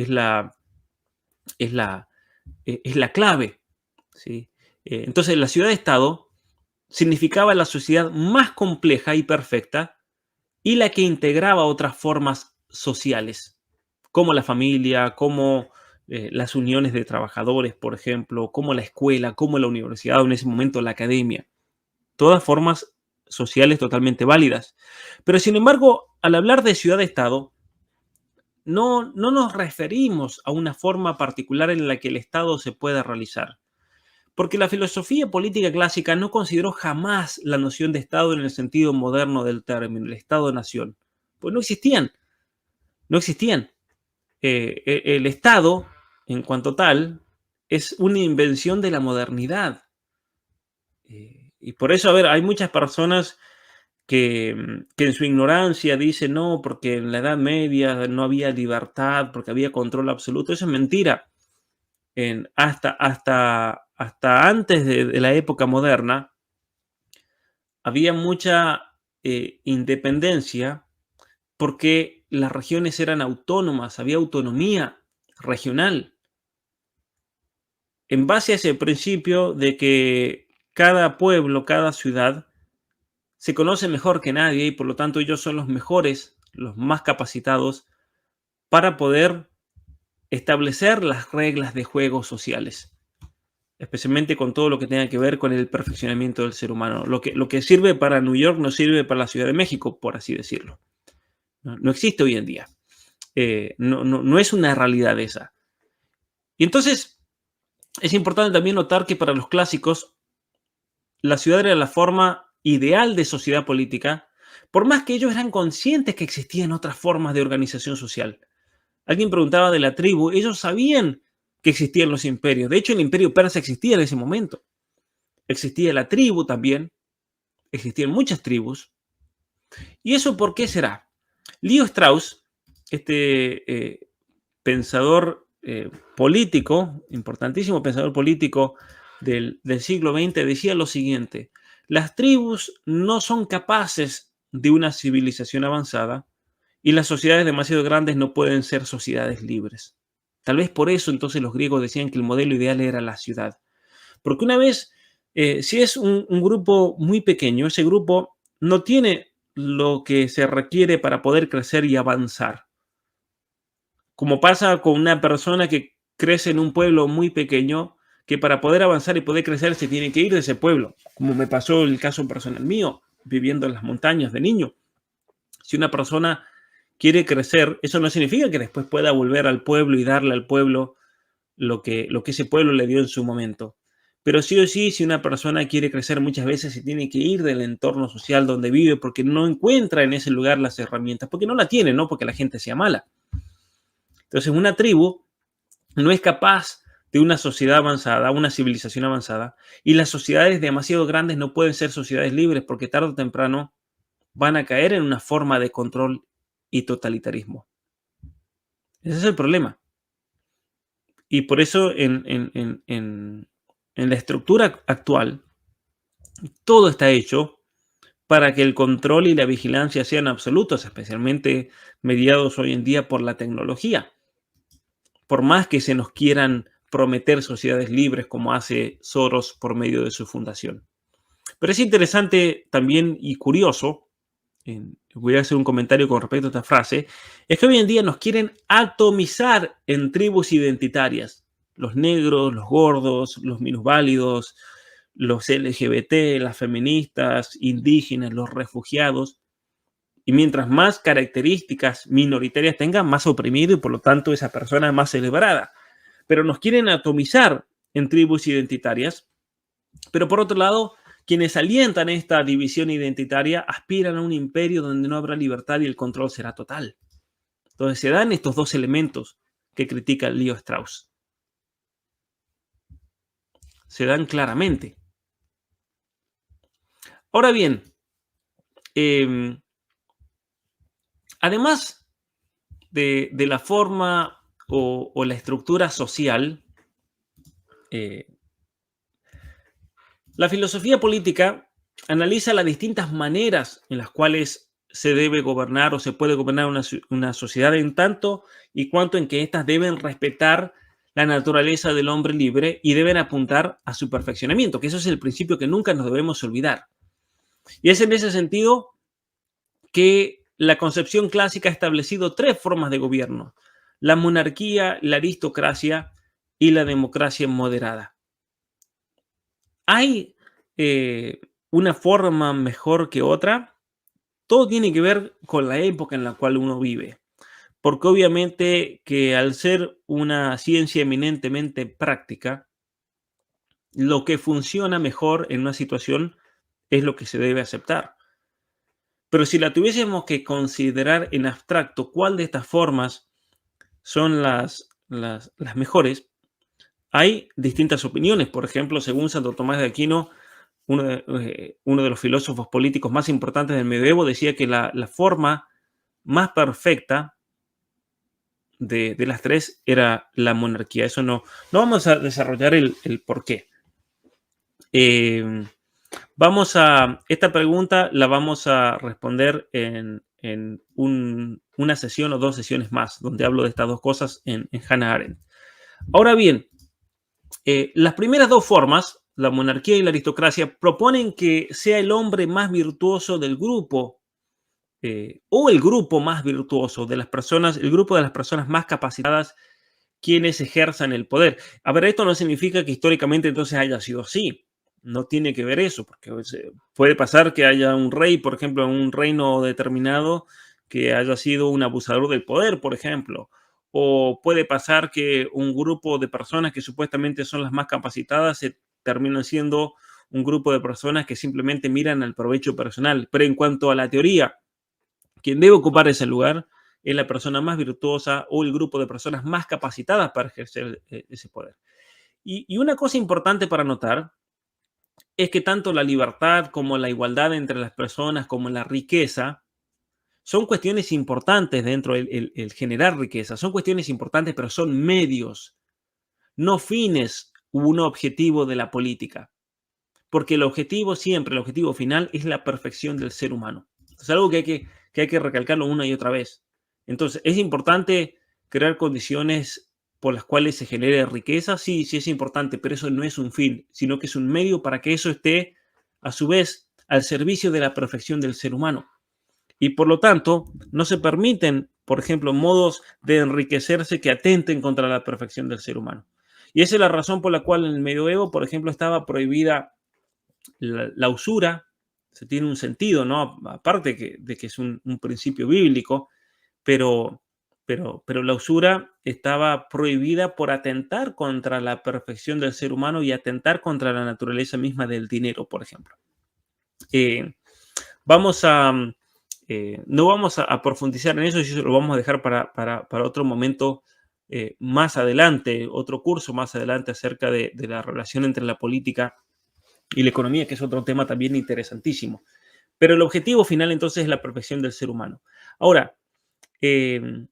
clave, ¿sí? Entonces, la ciudad-estado significaba la sociedad más compleja y perfecta y la que integraba otras formas sociales, como la familia, como las uniones de trabajadores, por ejemplo, como la escuela, como la universidad, o en ese momento la academia. Todas formas sociales totalmente válidas. Pero, sin embargo, al hablar de ciudad-estado, no nos referimos a una forma particular en la que el Estado se pueda realizar. Porque la filosofía política clásica no consideró jamás la noción de Estado en el sentido moderno del término, el Estado-nación. Pues no existían, no existían. El Estado en cuanto tal, es una invención de la modernidad. Y por eso, a ver, hay muchas personas que en su ignorancia dicen, no, porque en la Edad Media no había libertad, porque había control absoluto. Eso es mentira. Hasta antes de la época moderna, había mucha independencia porque las regiones eran autónomas, había autonomía regional. En base a ese principio de que cada pueblo, cada ciudad, se conoce mejor que nadie y por lo tanto ellos son los mejores, los más capacitados para poder establecer las reglas de juego sociales, especialmente con todo lo que tenga que ver con el perfeccionamiento del ser humano. Lo que sirve para New York no sirve para la Ciudad de México, por así decirlo. No existe hoy en día. No es una realidad esa. Y entonces es importante también notar que para los clásicos la ciudad era la forma ideal de sociedad política, por más que ellos eran conscientes que existían otras formas de organización social. Alguien preguntaba de la tribu, ellos sabían que existían los imperios. De hecho, el imperio persa existía en ese momento. Existía la tribu también, existían muchas tribus. ¿Y eso por qué será? Leo Strauss, este pensador político, importantísimo pensador político del siglo XX, decía lo siguiente: las tribus no son capaces de una civilización avanzada y las sociedades demasiado grandes no pueden ser sociedades libres. Tal vez por eso entonces los griegos decían que el modelo ideal era la ciudad. Porque una vez, si es un grupo muy pequeño, ese grupo no tiene lo que se requiere para poder crecer y avanzar. Como pasa con una persona que crece en un pueblo muy pequeño, que para poder avanzar y poder crecer se tiene que ir de ese pueblo, como me pasó el caso personal mío, viviendo en las montañas de niño. Si una persona quiere crecer, eso no significa que después pueda volver al pueblo y darle al pueblo lo que ese pueblo le dio en su momento. Pero sí o sí, si una persona quiere crecer, muchas veces se tiene que ir del entorno social donde vive porque no encuentra en ese lugar las herramientas, porque no la tiene, no porque la gente sea mala. Entonces, una tribu no es capaz de una sociedad avanzada, una civilización avanzada, y las sociedades demasiado grandes no pueden ser sociedades libres porque tarde o temprano van a caer en una forma de control y totalitarismo. Ese es el problema. Y por eso en la estructura actual, todo está hecho para que el control y la vigilancia sean absolutos, especialmente mediados hoy en día por la tecnología. Por más que se nos quieran prometer sociedades libres como hace Soros por medio de su fundación. Pero es interesante también y curioso, voy a hacer un comentario con respecto a esta frase, es que hoy en día nos quieren atomizar en tribus identitarias. Los negros, los gordos, los minusválidos, los LGBT, las feministas, indígenas, los refugiados. Y mientras más características minoritarias tengan, más oprimido y por lo tanto esa persona es más celebrada. Pero nos quieren atomizar en tribus identitarias. Pero por otro lado, quienes alientan esta división identitaria aspiran a un imperio donde no habrá libertad y el control será total. Entonces se dan estos dos elementos que critica Leo Strauss. Se dan claramente. Ahora bien, además de la forma o la estructura social, la filosofía política analiza las distintas maneras en las cuales se debe gobernar o se puede gobernar una sociedad en tanto y cuanto en que éstas deben respetar la naturaleza del hombre libre y deben apuntar a su perfeccionamiento, que eso es el principio que nunca nos debemos olvidar. Y es en ese sentido que la concepción clásica ha establecido tres formas de gobierno: la monarquía, la aristocracia y la democracia moderada. ¿Hay una forma mejor que otra? Todo tiene que ver con la época en la cual uno vive, porque obviamente que al ser una ciencia eminentemente práctica, lo que funciona mejor en una situación es lo que se debe aceptar. Pero si la tuviésemos que considerar en abstracto, ¿cuál de estas formas son las mejores, hay distintas opiniones. Por ejemplo, según Santo Tomás de Aquino, uno de los filósofos políticos más importantes del medioevo, decía que la forma más perfecta de las tres era la monarquía. Eso no vamos a desarrollar el por qué. Esta pregunta la vamos a responder en una sesión o dos sesiones más, donde hablo de estas dos cosas en Hannah Arendt. Ahora bien, las primeras dos formas, la monarquía y la aristocracia, proponen que sea el hombre más virtuoso del grupo, o el grupo más virtuoso de las personas, el grupo de las personas más capacitadas quienes ejerzan el poder. A ver, esto no significa que históricamente entonces haya sido así. No tiene que ver eso, porque puede pasar que haya un rey, por ejemplo, en un reino determinado, que haya sido un abusador del poder, por ejemplo. O puede pasar que un grupo de personas que supuestamente son las más capacitadas se terminan siendo un grupo de personas que simplemente miran al provecho personal. Pero en cuanto a la teoría, quien debe ocupar ese lugar es la persona más virtuosa o el grupo de personas más capacitadas para ejercer ese poder. Y una cosa importante para notar es que tanto la libertad como la igualdad entre las personas, como la riqueza, son cuestiones importantes dentro del el generar riqueza. Son cuestiones importantes, pero son medios, no fines u un objetivo de la política. Porque el objetivo siempre, el objetivo final es la perfección del ser humano. Es algo que hay que recalcarlo una y otra vez. Entonces, ¿es importante crear condiciones por las cuales se genere riqueza? Sí, sí es importante, pero eso no es un fin, sino que es un medio para que eso esté, a su vez, al servicio de la perfección del ser humano. Y por lo tanto, no se permiten, por ejemplo, modos de enriquecerse que atenten contra la perfección del ser humano. Y esa es la razón por la cual en el medioevo, por ejemplo, estaba prohibida la usura. Se tiene un sentido, ¿no? Aparte de que es un principio bíblico, pero la usura estaba prohibida por atentar contra la perfección del ser humano y atentar contra la naturaleza misma del dinero, por ejemplo. Vamos a, no vamos a profundizar en eso, y eso lo vamos a dejar para otro momento más adelante, otro curso más adelante acerca de la relación entre la política y la economía, que es otro tema también interesantísimo. Pero el objetivo final entonces es la perfección del ser humano. Ahora, que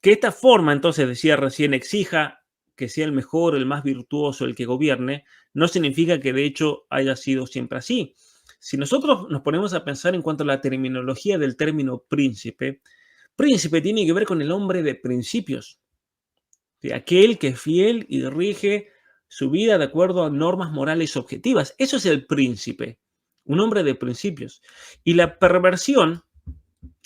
esta forma, entonces, decía recién, exija que sea el mejor, el más virtuoso, el que gobierne, no significa que de hecho haya sido siempre así. Si nosotros nos ponemos a pensar en cuanto a la terminología del término príncipe, príncipe tiene que ver con el hombre de principios, ¿sí? Aquel que es fiel y rige su vida de acuerdo a normas morales objetivas. Eso es el príncipe, un hombre de principios. Y la perversión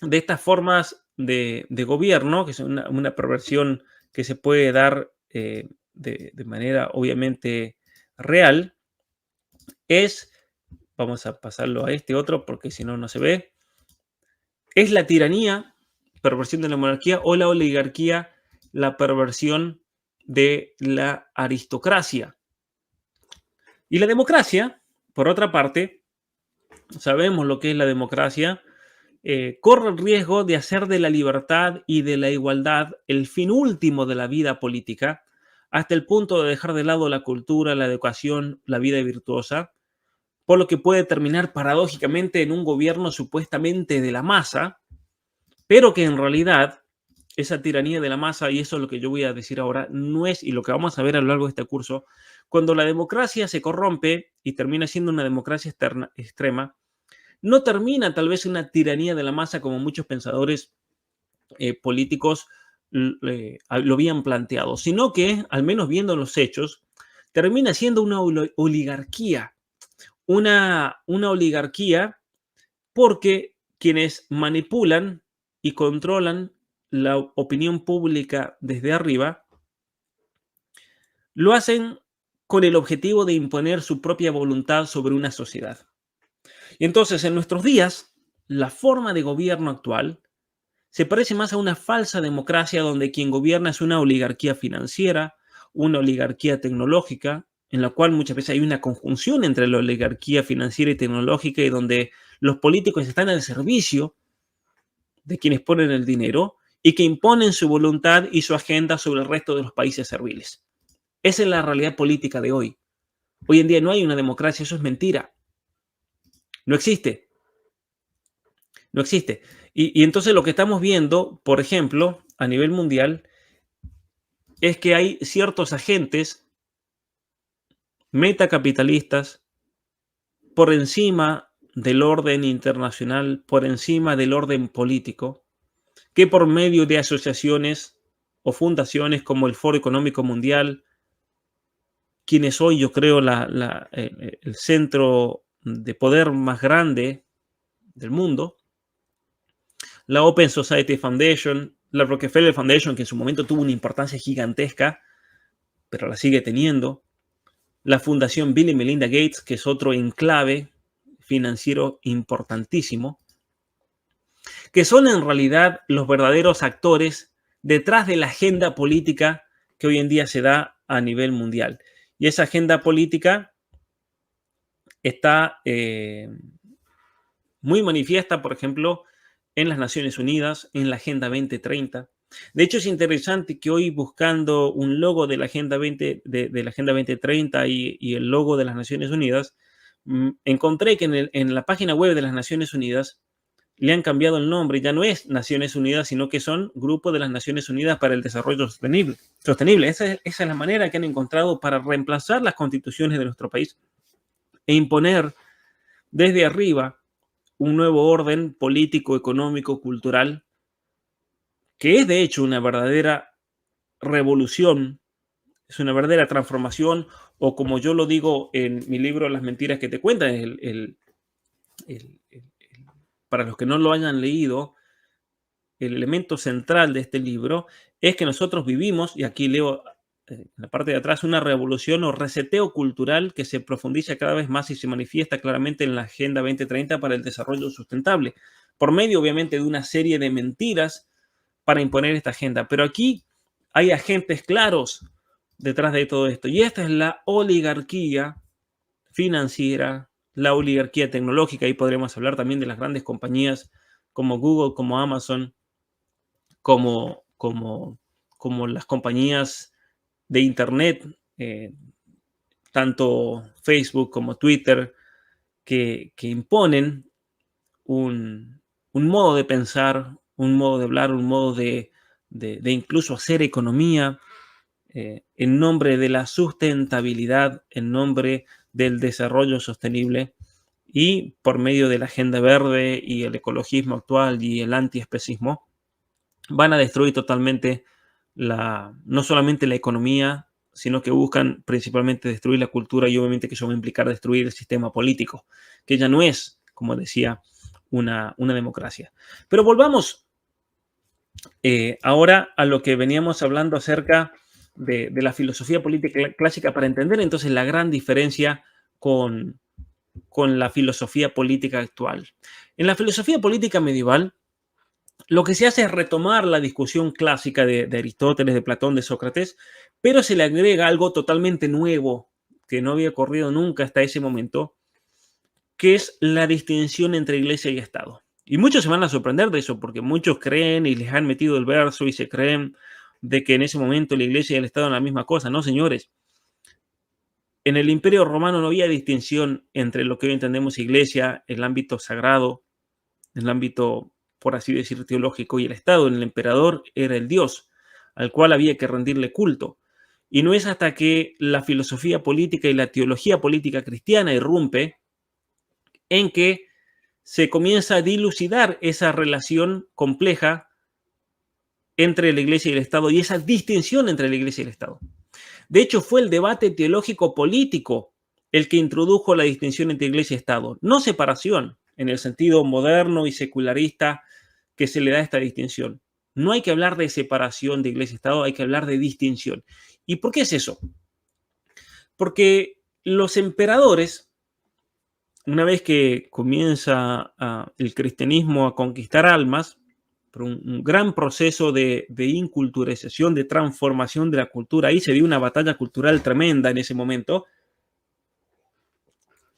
de estas formas de gobierno, que es una perversión que se puede dar de manera obviamente real, es, vamos a pasarlo a este otro porque si no, no se ve, es la tiranía, perversión de la monarquía, o la oligarquía, la perversión de la aristocracia. Y la democracia, por otra parte, sabemos lo que es la democracia, corre el riesgo de hacer de la libertad y de la igualdad el fin último de la vida política, hasta el punto de dejar de lado la cultura, la educación, la vida virtuosa, por lo que puede terminar paradójicamente en un gobierno supuestamente de la masa, pero que en realidad esa tiranía de la masa, y eso es lo que yo voy a decir ahora, no es, y lo que vamos a ver a lo largo de este curso, cuando la democracia se corrompe y termina siendo una democracia extrema, no termina tal vez una tiranía de la masa como muchos pensadores políticos lo habían planteado, sino que, al menos viendo los hechos, termina siendo una oligarquía. Una oligarquía porque quienes manipulan y controlan la opinión pública desde arriba lo hacen con el objetivo de imponer su propia voluntad sobre una sociedad. Y entonces, en nuestros días, la forma de gobierno actual se parece más a una falsa democracia donde quien gobierna es una oligarquía financiera, una oligarquía tecnológica, en la cual muchas veces hay una conjunción entre la oligarquía financiera y tecnológica y donde los políticos están al servicio de quienes ponen el dinero y que imponen su voluntad y su agenda sobre el resto de los países serviles. Esa es la realidad política de hoy. Hoy en día no hay una democracia, eso es mentira. No existe. No existe. Y entonces lo que estamos viendo, por ejemplo, a nivel mundial, es que hay ciertos agentes metacapitalistas por encima del orden internacional, por encima del orden político, que por medio de asociaciones o fundaciones como el Foro Económico Mundial, quienes hoy yo creo el centro de poder más grande del mundo, la Open Society Foundation, la Rockefeller Foundation, que en su momento tuvo una importancia gigantesca, pero la sigue teniendo, la Fundación Bill y Melinda Gates, que es otro enclave financiero importantísimo, que son en realidad los verdaderos actores detrás de la agenda política que hoy en día se da a nivel mundial. Y esa agenda política está muy manifiesta, por ejemplo, en las Naciones Unidas, en la Agenda 2030. De hecho, es interesante que hoy, buscando un logo de la Agenda 2030 y el logo de las Naciones Unidas, encontré que en la página web de las Naciones Unidas le han cambiado el nombre. Ya no es Naciones Unidas, sino que son Grupo de las Naciones Unidas para el Desarrollo Sostenible. Esa es la manera que han encontrado para reemplazar las constituciones de nuestro país e imponer desde arriba un nuevo orden político, económico, cultural, que es de hecho una verdadera revolución, es una verdadera transformación, o como yo lo digo en mi libro Las mentiras que te cuentan, para los que no lo hayan leído, el elemento central de este libro es que nosotros vivimos, y aquí leo en la parte de atrás, una revolución o reseteo cultural que se profundiza cada vez más y se manifiesta claramente en la Agenda 2030 para el desarrollo sustentable, por medio obviamente de una serie de mentiras para imponer esta agenda. Pero aquí hay agentes claros detrás de todo esto, y esta es la oligarquía financiera, la oligarquía tecnológica. Ahí podremos hablar también de las grandes compañías como Google, como Amazon, como las compañías de Internet, tanto Facebook como Twitter, que imponen un modo de pensar, un modo de hablar, un modo de incluso hacer economía en nombre de la sustentabilidad, en nombre del desarrollo sostenible y por medio de la agenda verde y el ecologismo actual y el antiespecismo, van a destruir totalmente no solamente la economía, sino que buscan principalmente destruir la cultura, y obviamente que eso va a implicar destruir el sistema político, que ya no es, como decía, una democracia. Pero volvamos ahora a lo que veníamos hablando acerca de la filosofía política clásica, para entender entonces la gran diferencia con la filosofía política actual. En la filosofía política medieval, lo que se hace es retomar la discusión clásica de Aristóteles, de Platón, de Sócrates, pero se le agrega algo totalmente nuevo que no había ocurrido nunca hasta ese momento, que es la distinción entre iglesia y Estado. Y muchos se van a sorprender de eso, porque muchos creen y les han metido el verso y se creen de que en ese momento la iglesia y el Estado eran la misma cosa. No, señores. En el Imperio Romano no había distinción entre lo que hoy entendemos iglesia, el ámbito sagrado, el ámbito, por así decir, teológico, y el Estado. El emperador era el Dios al cual había que rendirle culto. Y no es hasta que la filosofía política y la teología política cristiana irrumpe en que se comienza a dilucidar esa relación compleja entre la iglesia y el Estado, y esa distinción entre la iglesia y el Estado. De hecho, fue el debate teológico político el que introdujo la distinción entre iglesia y Estado, no separación en el sentido moderno y secularista que se le da a esta distinción. No hay que hablar de separación de iglesia y Estado, hay que hablar de distinción. ¿Y por qué es eso? Porque los emperadores, una vez que comienza el cristianismo a conquistar almas, por un gran proceso de inculturización, de transformación de la cultura, ahí se dio una batalla cultural tremenda en ese momento,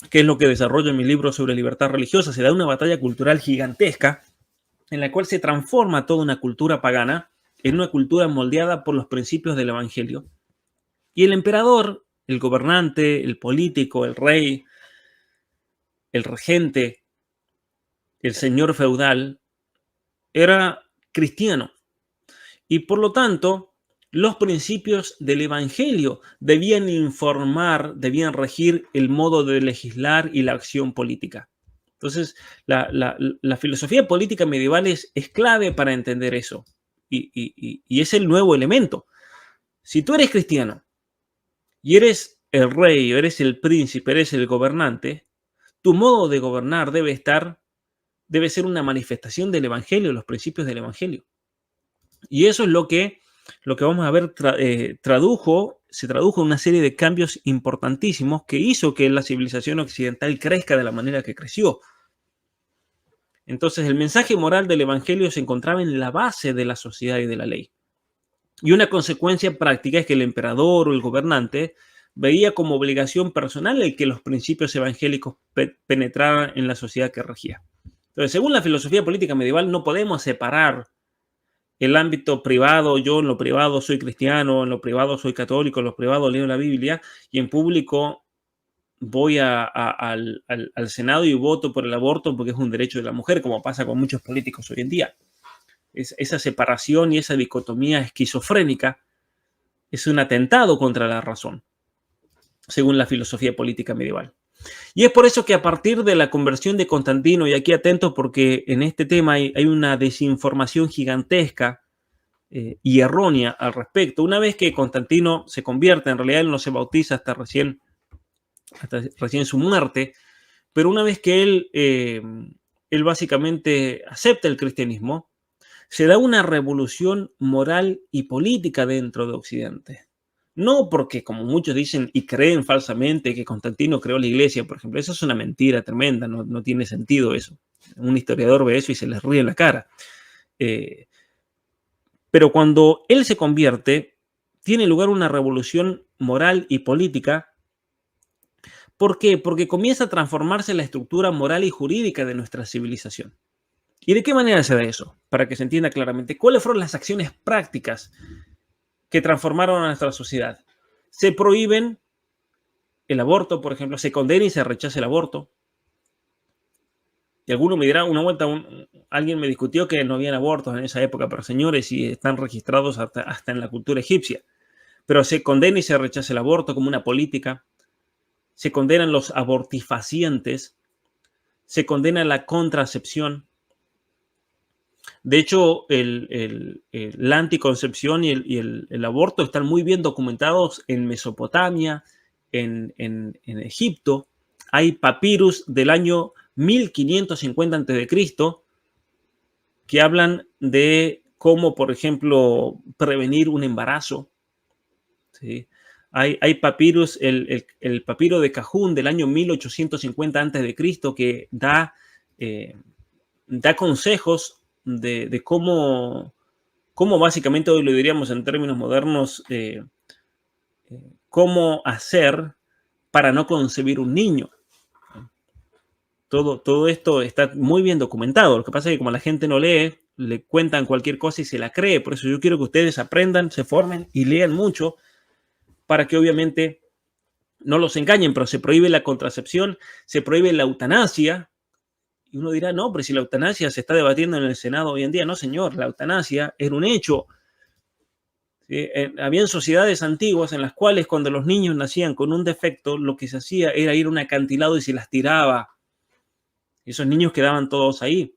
que es lo que desarrollo en mi libro sobre libertad religiosa. Se da una batalla cultural gigantesca en la cual se transforma toda una cultura pagana en una cultura moldeada por los principios del Evangelio. Y el emperador, el gobernante, el político, el rey, el regente, el señor feudal, era cristiano. Y por lo tanto, los principios del Evangelio debían informar, debían regir el modo de legislar y la acción política. Entonces, la filosofía política medieval es clave para entender eso. Y es el nuevo elemento. Si tú eres cristiano y eres el rey, o eres el príncipe, eres el gobernante, tu modo de gobernar debe ser una manifestación del Evangelio, los principios del Evangelio. Y eso es lo que vamos a ver se tradujo en una serie de cambios importantísimos que hizo que la civilización occidental crezca de la manera que creció. Entonces, el mensaje moral del Evangelio se encontraba en la base de la sociedad y de la ley. Y una consecuencia práctica es que el emperador o el gobernante veía como obligación personal el que los principios evangélicos penetraran en la sociedad que regía. Entonces, según la filosofía política medieval, no podemos separar el ámbito privado. Yo en lo privado soy cristiano, en lo privado soy católico, en lo privado leo la Biblia y en público voy al Senado y voto por el aborto porque es un derecho de la mujer, como pasa con muchos políticos hoy en día. Esa separación y esa dicotomía esquizofrénica es un atentado contra la razón, según la filosofía política medieval. Y es por eso que a partir de la conversión de Constantino, y aquí atentos porque en este tema hay una desinformación gigantesca y errónea al respecto. Una vez que Constantino se convierte, en realidad él no se bautiza hasta recién su muerte, pero una vez que él básicamente acepta el cristianismo, se da una revolución moral y política dentro de Occidente. No porque, como muchos dicen y creen falsamente, que Constantino creó la iglesia, por ejemplo. Eso es una mentira tremenda, no tiene sentido eso. Un historiador ve eso y se les ríe en la cara. Pero cuando él se convierte, tiene lugar una revolución moral y política. ¿Por qué? Porque comienza a transformarse la estructura moral y jurídica de nuestra civilización. ¿Y de qué manera se da eso? Para que se entienda claramente, ¿cuáles fueron las acciones prácticas que transformaron a nuestra sociedad? Se prohíben el aborto, por ejemplo, se condena y se rechaza el aborto. Y alguno me dirá, una vuelta alguien me discutió que no habían abortos en esa época, pero señores, sí están registrados hasta en la cultura egipcia. Pero se condena y se rechaza el aborto como una política. Se condenan los abortifacientes. Se condena la contracepción. De hecho, la anticoncepción y el aborto están muy bien documentados en Mesopotamia, en Egipto. Hay papirus del año 1550 a.C. que hablan de cómo, por ejemplo, prevenir un embarazo. ¿Sí? Hay papirus, el papiro de Cajún del año 1850 a.C. que da consejos de cómo básicamente hoy lo diríamos en términos modernos, cómo hacer para no concebir un niño. Todo esto está muy bien documentado. Lo que pasa es que como la gente no lee, le cuentan cualquier cosa y se la cree. Por eso yo quiero que ustedes aprendan, se formen y lean mucho para que obviamente no los engañen. Pero se prohíbe la contracepción, se prohíbe la eutanasia. Y uno dirá, no, pero si la eutanasia se está debatiendo en el Senado hoy en día. No, señor, la eutanasia era un hecho. ¿Sí? Habían sociedades antiguas en las cuales cuando los niños nacían con un defecto, lo que se hacía era ir a un acantilado y se las tiraba. Y esos niños quedaban todos ahí.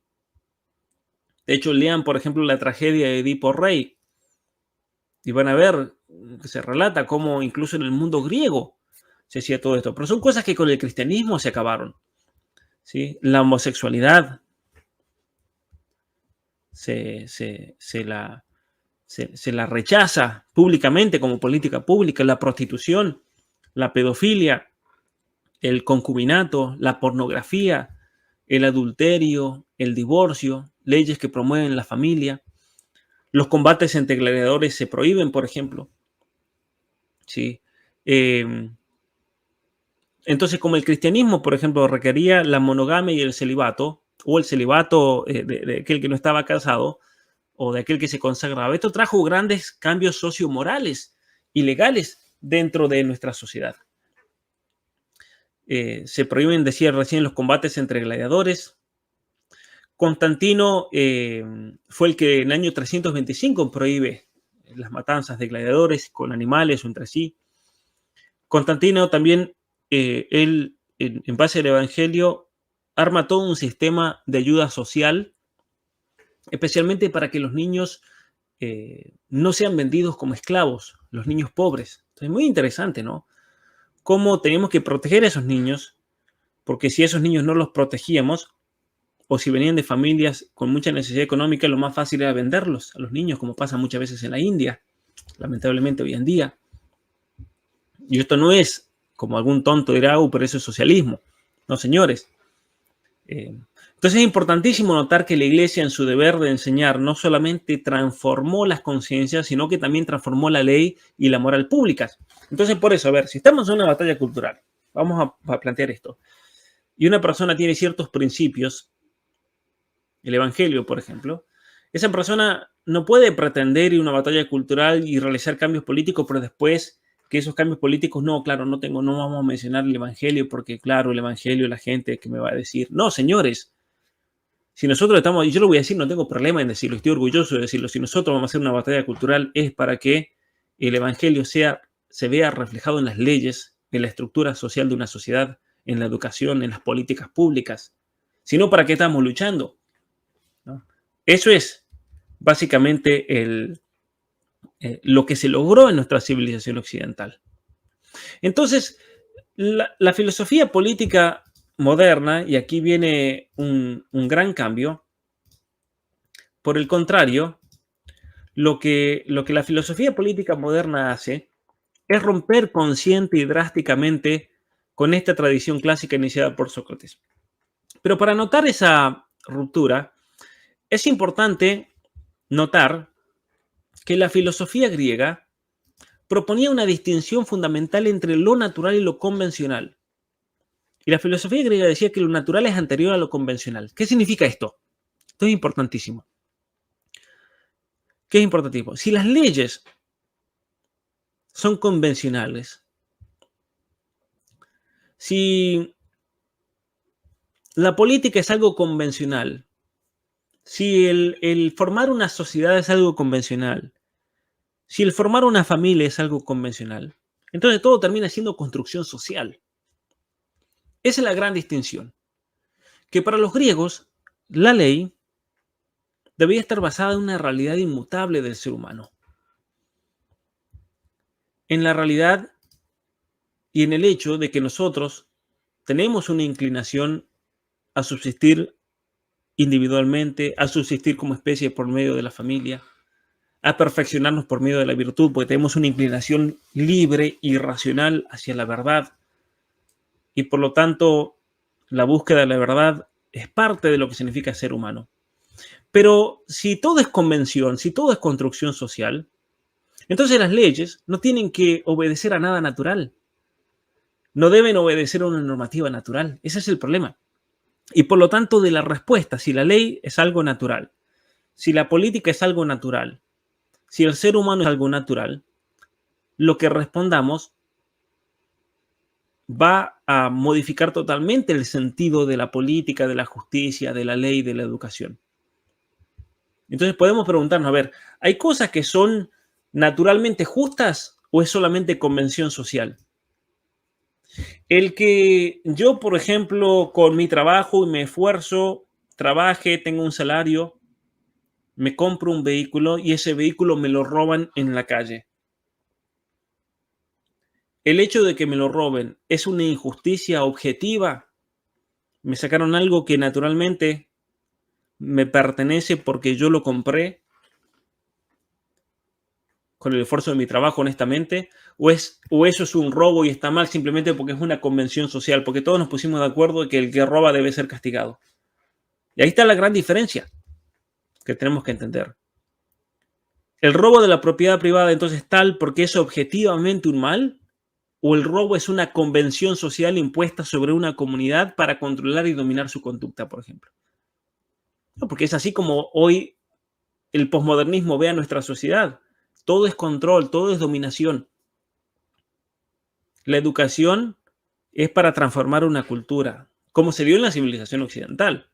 De hecho, lean, por ejemplo, la tragedia de Edipo Rey. Y van a ver que se relata cómo incluso en el mundo griego se hacía todo esto. Pero son cosas que con el cristianismo se acabaron. ¿Sí? La homosexualidad se la rechaza públicamente como política pública. La prostitución, la pedofilia, el concubinato, la pornografía, el adulterio, el divorcio, leyes que promueven la familia. Los combates entre gladiadores se prohíben, por ejemplo. ¿Sí? Entonces, como el cristianismo, por ejemplo, requería la monogamia y el celibato, o el celibato de aquel que no estaba casado o de aquel que se consagraba. Esto trajo grandes cambios sociomorales y legales dentro de nuestra sociedad. Se prohíben, decía recién, los combates entre gladiadores. Constantino fue el que en el año 325 prohíbe las matanzas de gladiadores con animales o entre sí. Constantino también, él, en base al Evangelio, arma todo un sistema de ayuda social, especialmente para que los niños no sean vendidos como esclavos, los niños pobres. Entonces, muy interesante, ¿no? Cómo tenemos que proteger a esos niños, porque si esos niños no los protegíamos, o si venían de familias con mucha necesidad económica, lo más fácil era venderlos a los niños, como pasa muchas veces en la India, lamentablemente hoy en día. Y esto no es, como algún tonto dirá, pero eso es socialismo. No, señores. Entonces es importantísimo notar que la Iglesia, en su deber de enseñar, no solamente transformó las conciencias, sino que también transformó la ley y la moral públicas. Entonces, por eso, a ver, si estamos en una batalla cultural, vamos a plantear esto, y una persona tiene ciertos principios, el Evangelio, por ejemplo, esa persona no puede pretender ir a una batalla cultural y realizar cambios políticos, pero después que esos cambios políticos, no, claro, no vamos a mencionar el Evangelio, porque claro, el Evangelio, la gente que me va a decir, no, señores, si nosotros estamos, y yo lo voy a decir, no tengo problema en decirlo, estoy orgulloso de decirlo, si nosotros vamos a hacer una batalla cultural es para que el Evangelio se vea reflejado en las leyes, en la estructura social de una sociedad, en la educación, en las políticas públicas. Si no, ¿para qué estamos luchando? ¿No? Eso es básicamente lo que se logró en nuestra civilización occidental. Entonces, la filosofía política moderna, y aquí viene un gran cambio, por el contrario, lo que la filosofía política moderna hace es romper consciente y drásticamente con esta tradición clásica iniciada por Sócrates. Pero para notar esa ruptura, es importante notar que la filosofía griega proponía una distinción fundamental entre lo natural y lo convencional. Y la filosofía griega decía que lo natural es anterior a lo convencional. ¿Qué significa esto? Esto es importantísimo. ¿Qué es importantísimo? Si las leyes son convencionales, si la política es algo convencional, si el formar una sociedad es algo convencional, si el formar una familia es algo convencional, entonces todo termina siendo construcción social. Esa es la gran distinción. Que para los griegos, la ley debía estar basada en una realidad inmutable del ser humano. En la realidad y en el hecho de que nosotros tenemos una inclinación a subsistir individualmente, a subsistir como especie por medio de la familia, a perfeccionarnos por medio de la virtud, porque tenemos una inclinación libre y racional hacia la verdad. Y por lo tanto, la búsqueda de la verdad es parte de lo que significa ser humano. Pero si todo es convención, si todo es construcción social, entonces las leyes no tienen que obedecer a nada natural. No deben obedecer a una normativa natural. Ese es el problema. Y por lo tanto, de la respuesta, si la ley es algo natural, si la política es algo natural, si el ser humano es algo natural, lo que respondamos va a modificar totalmente el sentido de la política, de la justicia, de la ley, de la educación. Entonces podemos preguntarnos, a ver, ¿hay cosas que son naturalmente justas o es solamente convención social? El que yo, por ejemplo, con mi trabajo y me esfuerzo, trabaje, tengo un salario, me compro un vehículo y ese vehículo me lo roban en la calle. El hecho de que me lo roben es una injusticia objetiva. Me sacaron algo que naturalmente me pertenece porque yo lo compré con el esfuerzo de mi trabajo, honestamente, o eso es un robo y está mal simplemente porque es una convención social, porque todos nos pusimos de acuerdo de que el que roba debe ser castigado. Y ahí está la gran diferencia que tenemos que entender. ¿El robo de la propiedad privada entonces es tal porque es objetivamente un mal? ¿O el robo es una convención social impuesta sobre una comunidad para controlar y dominar su conducta, por ejemplo? No, porque es así como hoy el posmodernismo ve a nuestra sociedad. Todo es control, todo es dominación. La educación es para transformar una cultura, como se vio en la civilización occidental.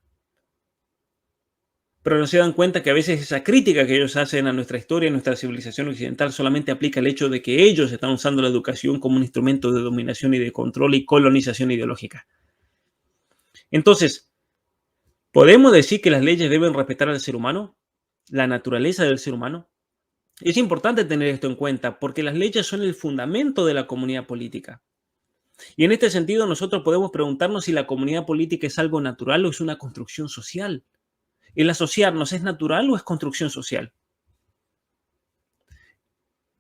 Pero no se dan cuenta que a veces esa crítica que ellos hacen a nuestra historia, a nuestra civilización occidental, solamente aplica el hecho de que ellos están usando la educación como un instrumento de dominación y de control y colonización ideológica. Entonces, ¿podemos decir que las leyes deben respetar al ser humano? ¿La naturaleza del ser humano? Es importante tener esto en cuenta porque las leyes son el fundamento de la comunidad política. Y en este sentido nosotros podemos preguntarnos si la comunidad política es algo natural o es una construcción social. ¿El asociarnos es natural o es construcción social?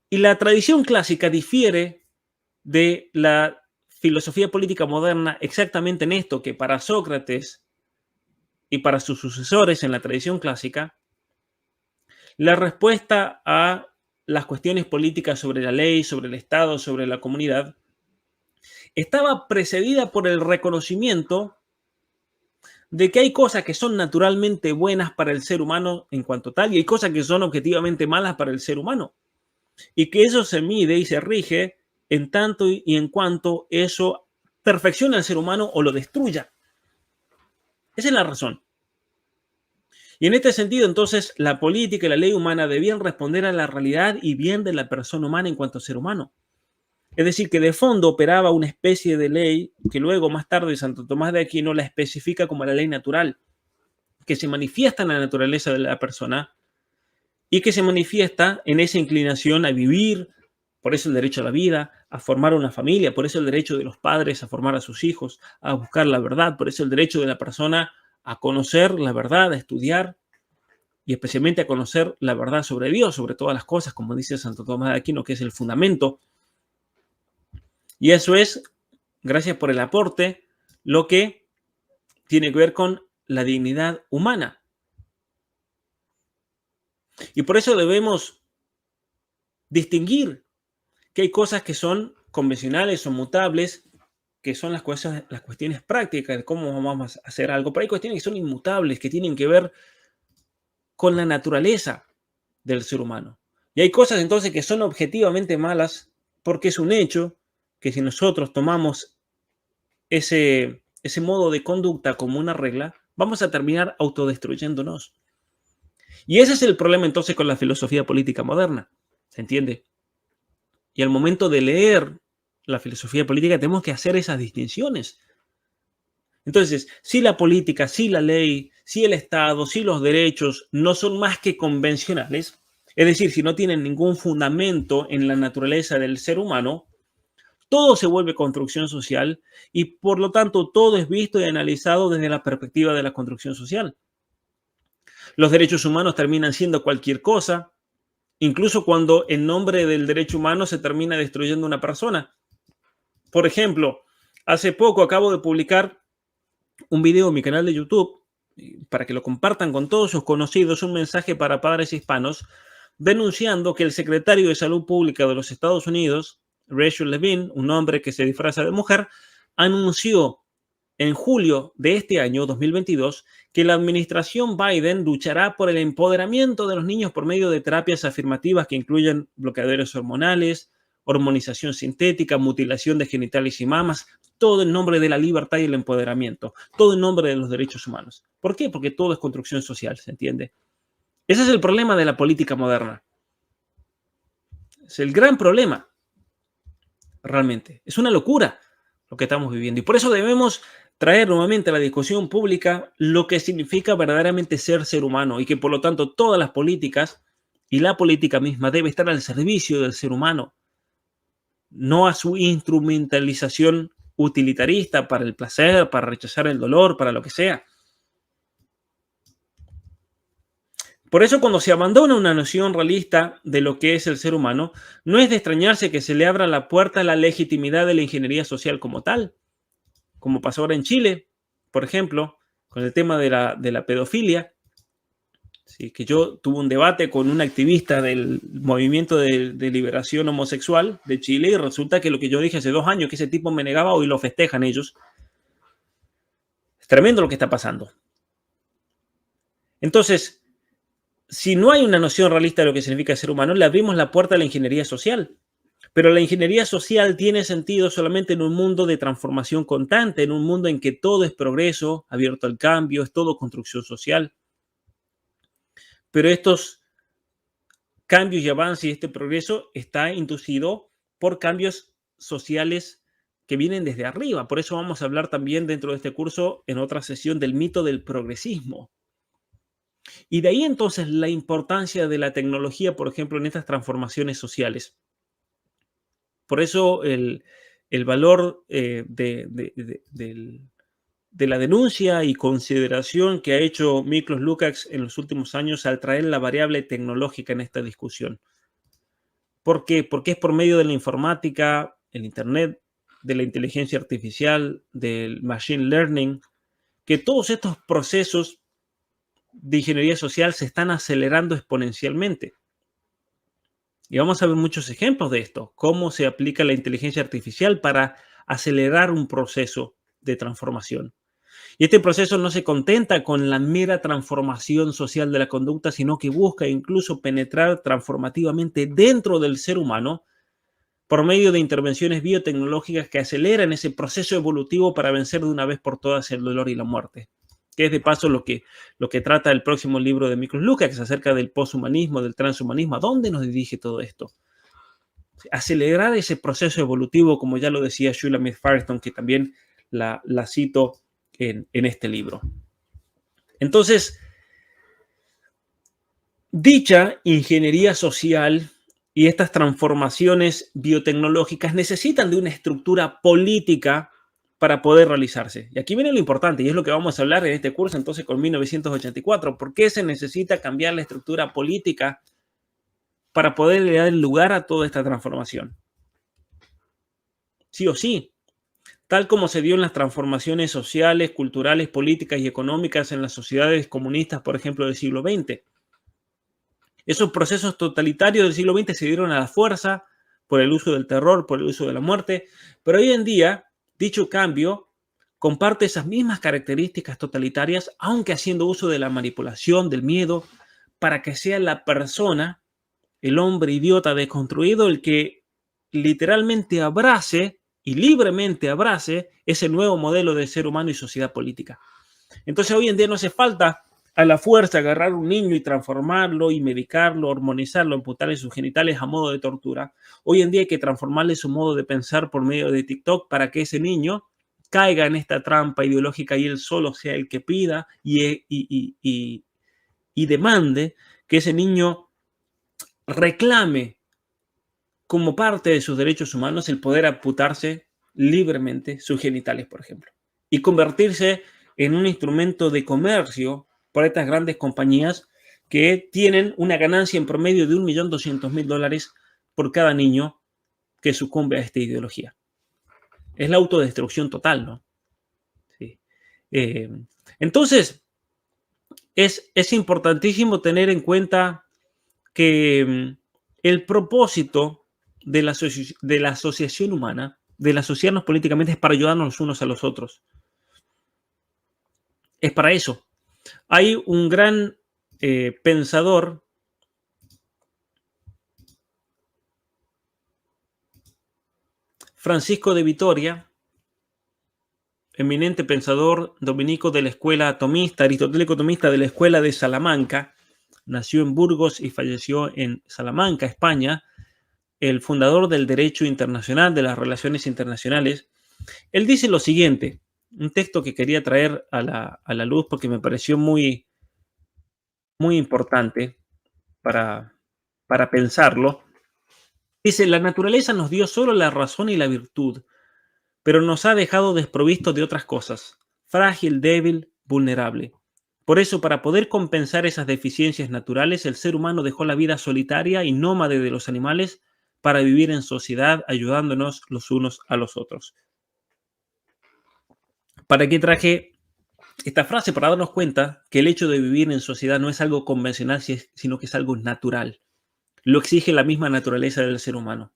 Y la tradición clásica difiere de la filosofía política moderna exactamente en esto, que para Sócrates y para sus sucesores en la tradición clásica, la respuesta a las cuestiones políticas sobre la ley, sobre el Estado, sobre la comunidad, estaba precedida por el reconocimiento de que hay cosas que son naturalmente buenas para el ser humano en cuanto tal y hay cosas que son objetivamente malas para el ser humano. Y que eso se mide y se rige en tanto y en cuanto eso perfecciona al ser humano o lo destruya. Esa es la razón. Y en este sentido, entonces, la política y la ley humana debían responder a la realidad y bien de la persona humana en cuanto a ser humano. Es decir, que de fondo operaba una especie de ley que luego, más tarde, Santo Tomás de Aquino la especifica como la ley natural, que se manifiesta en la naturaleza de la persona y que se manifiesta en esa inclinación a vivir, por eso el derecho a la vida, a formar una familia, por eso el derecho de los padres a formar a sus hijos, a buscar la verdad, por eso el derecho de la persona a conocer la verdad, a estudiar y especialmente a conocer la verdad sobre Dios, sobre todas las cosas, como dice Santo Tomás de Aquino, que es el fundamento. Y eso es, gracias por el aporte, lo que tiene que ver con la dignidad humana. Y por eso debemos distinguir que hay cosas que son convencionales o mutables, que son las cuestiones prácticas de cómo vamos a hacer algo, pero hay cuestiones que son inmutables, que tienen que ver con la naturaleza del ser humano. Y hay cosas entonces que son objetivamente malas porque es un hecho que si nosotros tomamos ese modo de conducta como una regla, vamos a terminar autodestruyéndonos. Y ese es el problema entonces con la filosofía política moderna, ¿se entiende? Y al momento de leer la filosofía política tenemos que hacer esas distinciones. Entonces, si la política, si la ley, si el Estado, si los derechos no son más que convencionales, es decir, si no tienen ningún fundamento en la naturaleza del ser humano, todo se vuelve construcción social y por lo tanto todo es visto y analizado desde la perspectiva de la construcción social. Los derechos humanos terminan siendo cualquier cosa, incluso cuando en nombre del derecho humano se termina destruyendo una persona. Por ejemplo, hace poco acabo de publicar un video en mi canal de YouTube para que lo compartan con todos sus conocidos, un mensaje para padres hispanos, denunciando que el secretario de Salud Pública de los Estados Unidos, Rachel Levine, un hombre que se disfraza de mujer, anunció en julio de este año 2022 que la administración Biden luchará por el empoderamiento de los niños por medio de terapias afirmativas que incluyen bloqueadores hormonales, hormonización sintética, mutilación de genitales y mamas, todo en nombre de la libertad y el empoderamiento, todo en nombre de los derechos humanos. ¿Por qué? Porque todo es construcción social, ¿se entiende? Ese es el problema de la política moderna. Es el gran problema, realmente. Es una locura lo que estamos viviendo. Y por eso debemos traer nuevamente a la discusión pública lo que significa verdaderamente ser humano y que por lo tanto todas las políticas y la política misma debe estar al servicio del ser humano, no a su instrumentalización utilitarista para el placer, para rechazar el dolor, para lo que sea. Por eso cuando se abandona una noción realista de lo que es el ser humano, no es de extrañarse que se le abra la puerta a la legitimidad de la ingeniería social como tal, como pasó ahora en Chile, por ejemplo, con el tema de la pedofilia. Sí, que yo tuve un debate con un activista del movimiento de liberación homosexual de Chile y resulta que lo que yo dije hace 2 años que ese tipo me negaba, hoy lo festejan ellos. Es tremendo lo que está pasando. Entonces, si no hay una noción realista de lo que significa ser humano, le abrimos la puerta a la ingeniería social. Pero la ingeniería social tiene sentido solamente en un mundo de transformación constante, en un mundo en que todo es progreso, abierto al cambio, es todo construcción social. Pero estos cambios y avances y este progreso está inducido por cambios sociales que vienen desde arriba. Por eso vamos a hablar también dentro de este curso, en otra sesión, del mito del progresismo. Y de ahí entonces la importancia de la tecnología, por ejemplo, en estas transformaciones sociales. Por eso el valor de la denuncia y consideración que ha hecho Miklos Lukács en los últimos años al traer la variable tecnológica en esta discusión. ¿Por qué? Porque es por medio de la informática, el Internet, de la inteligencia artificial, del machine learning, que todos estos procesos de ingeniería social se están acelerando exponencialmente. Y vamos a ver muchos ejemplos de esto, cómo se aplica la inteligencia artificial para acelerar un proceso de transformación. Y este proceso no se contenta con la mera transformación social de la conducta, sino que busca incluso penetrar transformativamente dentro del ser humano por medio de intervenciones biotecnológicas que aceleran ese proceso evolutivo para vencer de una vez por todas el dolor y la muerte. Que es de paso lo que trata el próximo libro de Miklos Lukács acerca del poshumanismo, del transhumanismo. ¿A dónde nos dirige todo esto? Acelerar ese proceso evolutivo, como ya lo decía Shulamith Firestone, que también la cito en este libro. Entonces, dicha ingeniería social y estas transformaciones biotecnológicas necesitan de una estructura política para poder realizarse. Y aquí viene lo importante, y es lo que vamos a hablar en este curso entonces con 1984. ¿Por qué se necesita cambiar la estructura política para poder dar lugar a toda esta transformación? Sí o sí, tal como se dio en las transformaciones sociales, culturales, políticas y económicas en las sociedades comunistas, por ejemplo, del siglo XX. Esos procesos totalitarios del siglo XX se dieron a la fuerza por el uso del terror, por el uso de la muerte, pero hoy en día dicho cambio comparte esas mismas características totalitarias, aunque haciendo uso de la manipulación, del miedo, para que sea la persona, el hombre idiota desconstruido, el que literalmente abrace y libremente abrace ese nuevo modelo de ser humano y sociedad política. Entonces hoy en día no hace falta a la fuerza agarrar un niño y transformarlo y medicarlo, hormonizarlo, amputarle sus genitales a modo de tortura. Hoy en día hay que transformarle su modo de pensar por medio de TikTok para que ese niño caiga en esta trampa ideológica y él solo sea el que pida y demande que ese niño reclame como parte de sus derechos humanos el poder amputarse libremente sus genitales, por ejemplo, y convertirse en un instrumento de comercio por estas grandes compañías que tienen una ganancia en promedio de $1.200.000 por cada niño que sucumbe a esta ideología. Es la autodestrucción total, ¿no? Sí. Entonces, es importantísimo tener en cuenta que el propósito de la asociación humana, del asociarnos políticamente, es para ayudarnos los unos a los otros. Es para eso. Hay un gran pensador, Francisco de Vitoria, eminente pensador dominico de la escuela atomista, aristotélico atomista de la escuela de Salamanca, nació en Burgos y falleció en Salamanca, España, el fundador del derecho internacional, de las relaciones internacionales. Él dice lo siguiente, un texto que quería traer a la luz porque me pareció muy, muy importante para pensarlo. Dice, la naturaleza nos dio solo la razón y la virtud, pero nos ha dejado desprovistos de otras cosas, frágil, débil, vulnerable. Por eso, para poder compensar esas deficiencias naturales, el ser humano dejó la vida solitaria y nómade de los animales para vivir en sociedad, ayudándonos los unos a los otros. ¿Para qué traje esta frase? Para darnos cuenta que el hecho de vivir en sociedad no es algo convencional, sino que es algo natural. Lo exige la misma naturaleza del ser humano.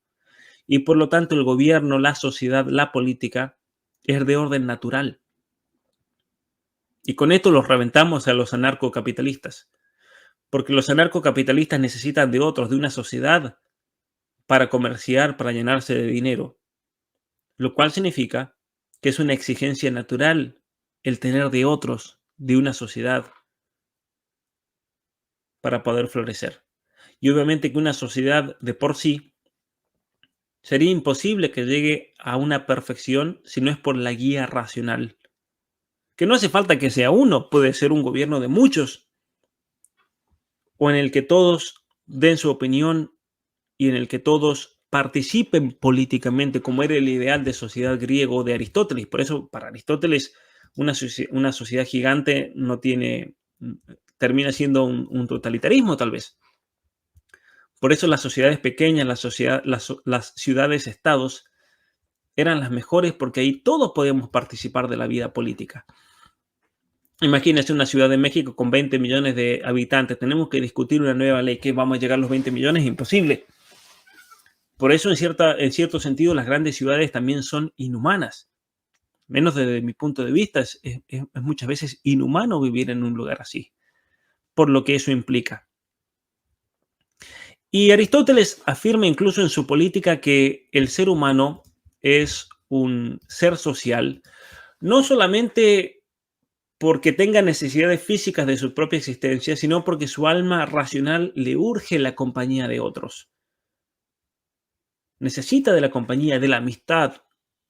Y por lo tanto el gobierno, la sociedad, la política es de orden natural. Y con esto los reventamos a los anarcocapitalistas, porque los anarcocapitalistas necesitan de otros, de una sociedad, para comerciar, para llenarse de dinero, lo cual significa que es una exigencia natural el tener de otros, de una sociedad, para poder florecer. Y obviamente que una sociedad de por sí sería imposible que llegue a una perfección si no es por la guía racional. Que no hace falta que sea uno, puede ser un gobierno de muchos, o en el que todos den su opinión y en el que todos participen políticamente, como era el ideal de sociedad griego de Aristóteles. Por eso, para Aristóteles, una sociedad gigante no tiene, termina siendo un totalitarismo, tal vez. Por eso las sociedades pequeñas, las ciudades-estados, eran las mejores porque ahí todos podíamos participar de la vida política. Imagínense una ciudad de México con 20 millones de habitantes. Tenemos que discutir una nueva ley. ¿Qué vamos a llegar a los 20 millones? Imposible. Por eso, en cierto sentido, las grandes ciudades también son inhumanas. Menos desde mi punto de vista, es muchas veces inhumano vivir en un lugar así, por lo que eso implica. Y Aristóteles afirma incluso en su política que el ser humano es un ser social, no solamente porque tenga necesidades físicas de su propia existencia, sino porque su alma racional le urge la compañía de otros. Necesita de la compañía, de la amistad,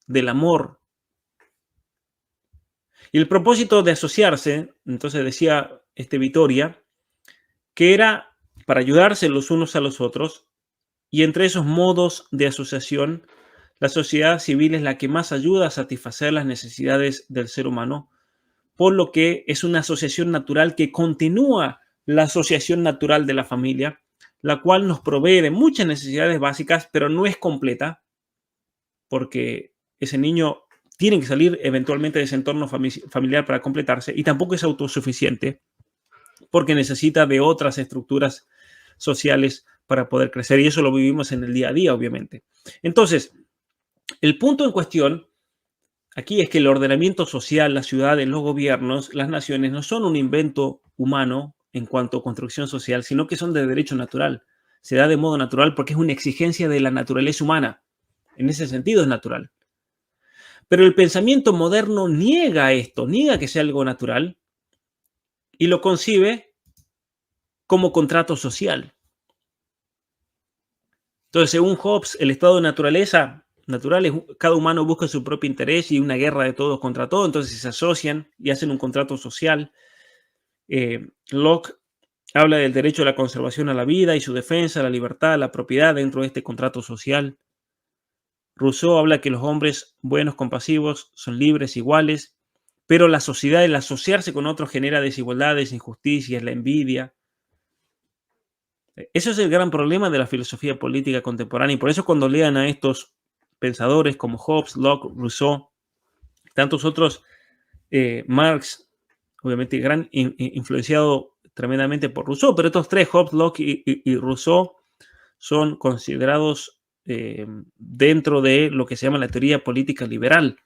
del amor. Y el propósito de asociarse, entonces decía Vitoria, que era para ayudarse los unos a los otros, y entre esos modos de asociación, la sociedad civil es la que más ayuda a satisfacer las necesidades del ser humano, por lo que es una asociación natural que continúa la asociación natural de la familia, la cual nos provee de muchas necesidades básicas, pero no es completa, porque ese niño tiene que salir eventualmente de ese entorno familiar para completarse, y tampoco es autosuficiente, porque necesita de otras estructuras sociales para poder crecer, y eso lo vivimos en el día a día, obviamente. Entonces, el punto en cuestión aquí es que el ordenamiento social, las ciudades, los gobiernos, las naciones no son un invento humano en cuanto a construcción social, sino que son de derecho natural. Se da de modo natural porque es una exigencia de la naturaleza humana. En ese sentido es natural. Pero el pensamiento moderno niega esto, niega que sea algo natural y lo concibe como contrato social. Entonces, según Hobbes, el estado de naturaleza natural es cada humano busca su propio interés y una guerra de todos contra todos, entonces se asocian y hacen un contrato social. Locke habla del derecho a la conservación a la vida y su defensa, la libertad, la propiedad dentro de este contrato social. Rousseau habla que los hombres buenos, compasivos, son libres, iguales, pero la sociedad, el asociarse con otros, genera desigualdades, injusticias, la envidia. Eso es el gran problema de la filosofía política contemporánea, y por eso cuando lean a estos pensadores como Hobbes, Locke, Rousseau, tantos otros, Marx, obviamente influenciado tremendamente por Rousseau, pero estos tres, Hobbes, Locke y Rousseau, son considerados dentro de lo que se llama la teoría política liberal.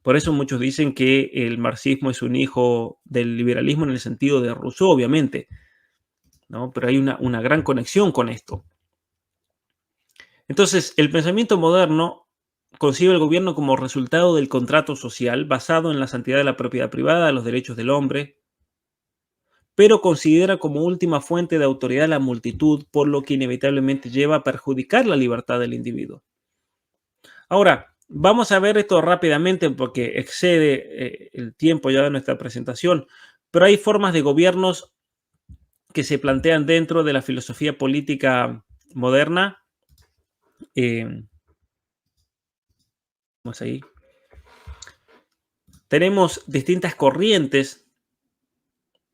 Por eso muchos dicen que el marxismo es un hijo del liberalismo en el sentido de Rousseau, obviamente, ¿no? Pero hay una gran conexión con esto. Entonces, el pensamiento moderno concibe el gobierno como resultado del contrato social basado en la santidad de la propiedad privada, los derechos del hombre, pero considera como última fuente de autoridad la multitud, por lo que inevitablemente lleva a perjudicar la libertad del individuo. Ahora, vamos a ver esto rápidamente porque excede el tiempo ya de nuestra presentación, pero hay formas de gobiernos que se plantean dentro de la filosofía política moderna. Vamos ahí. Tenemos distintas corrientes,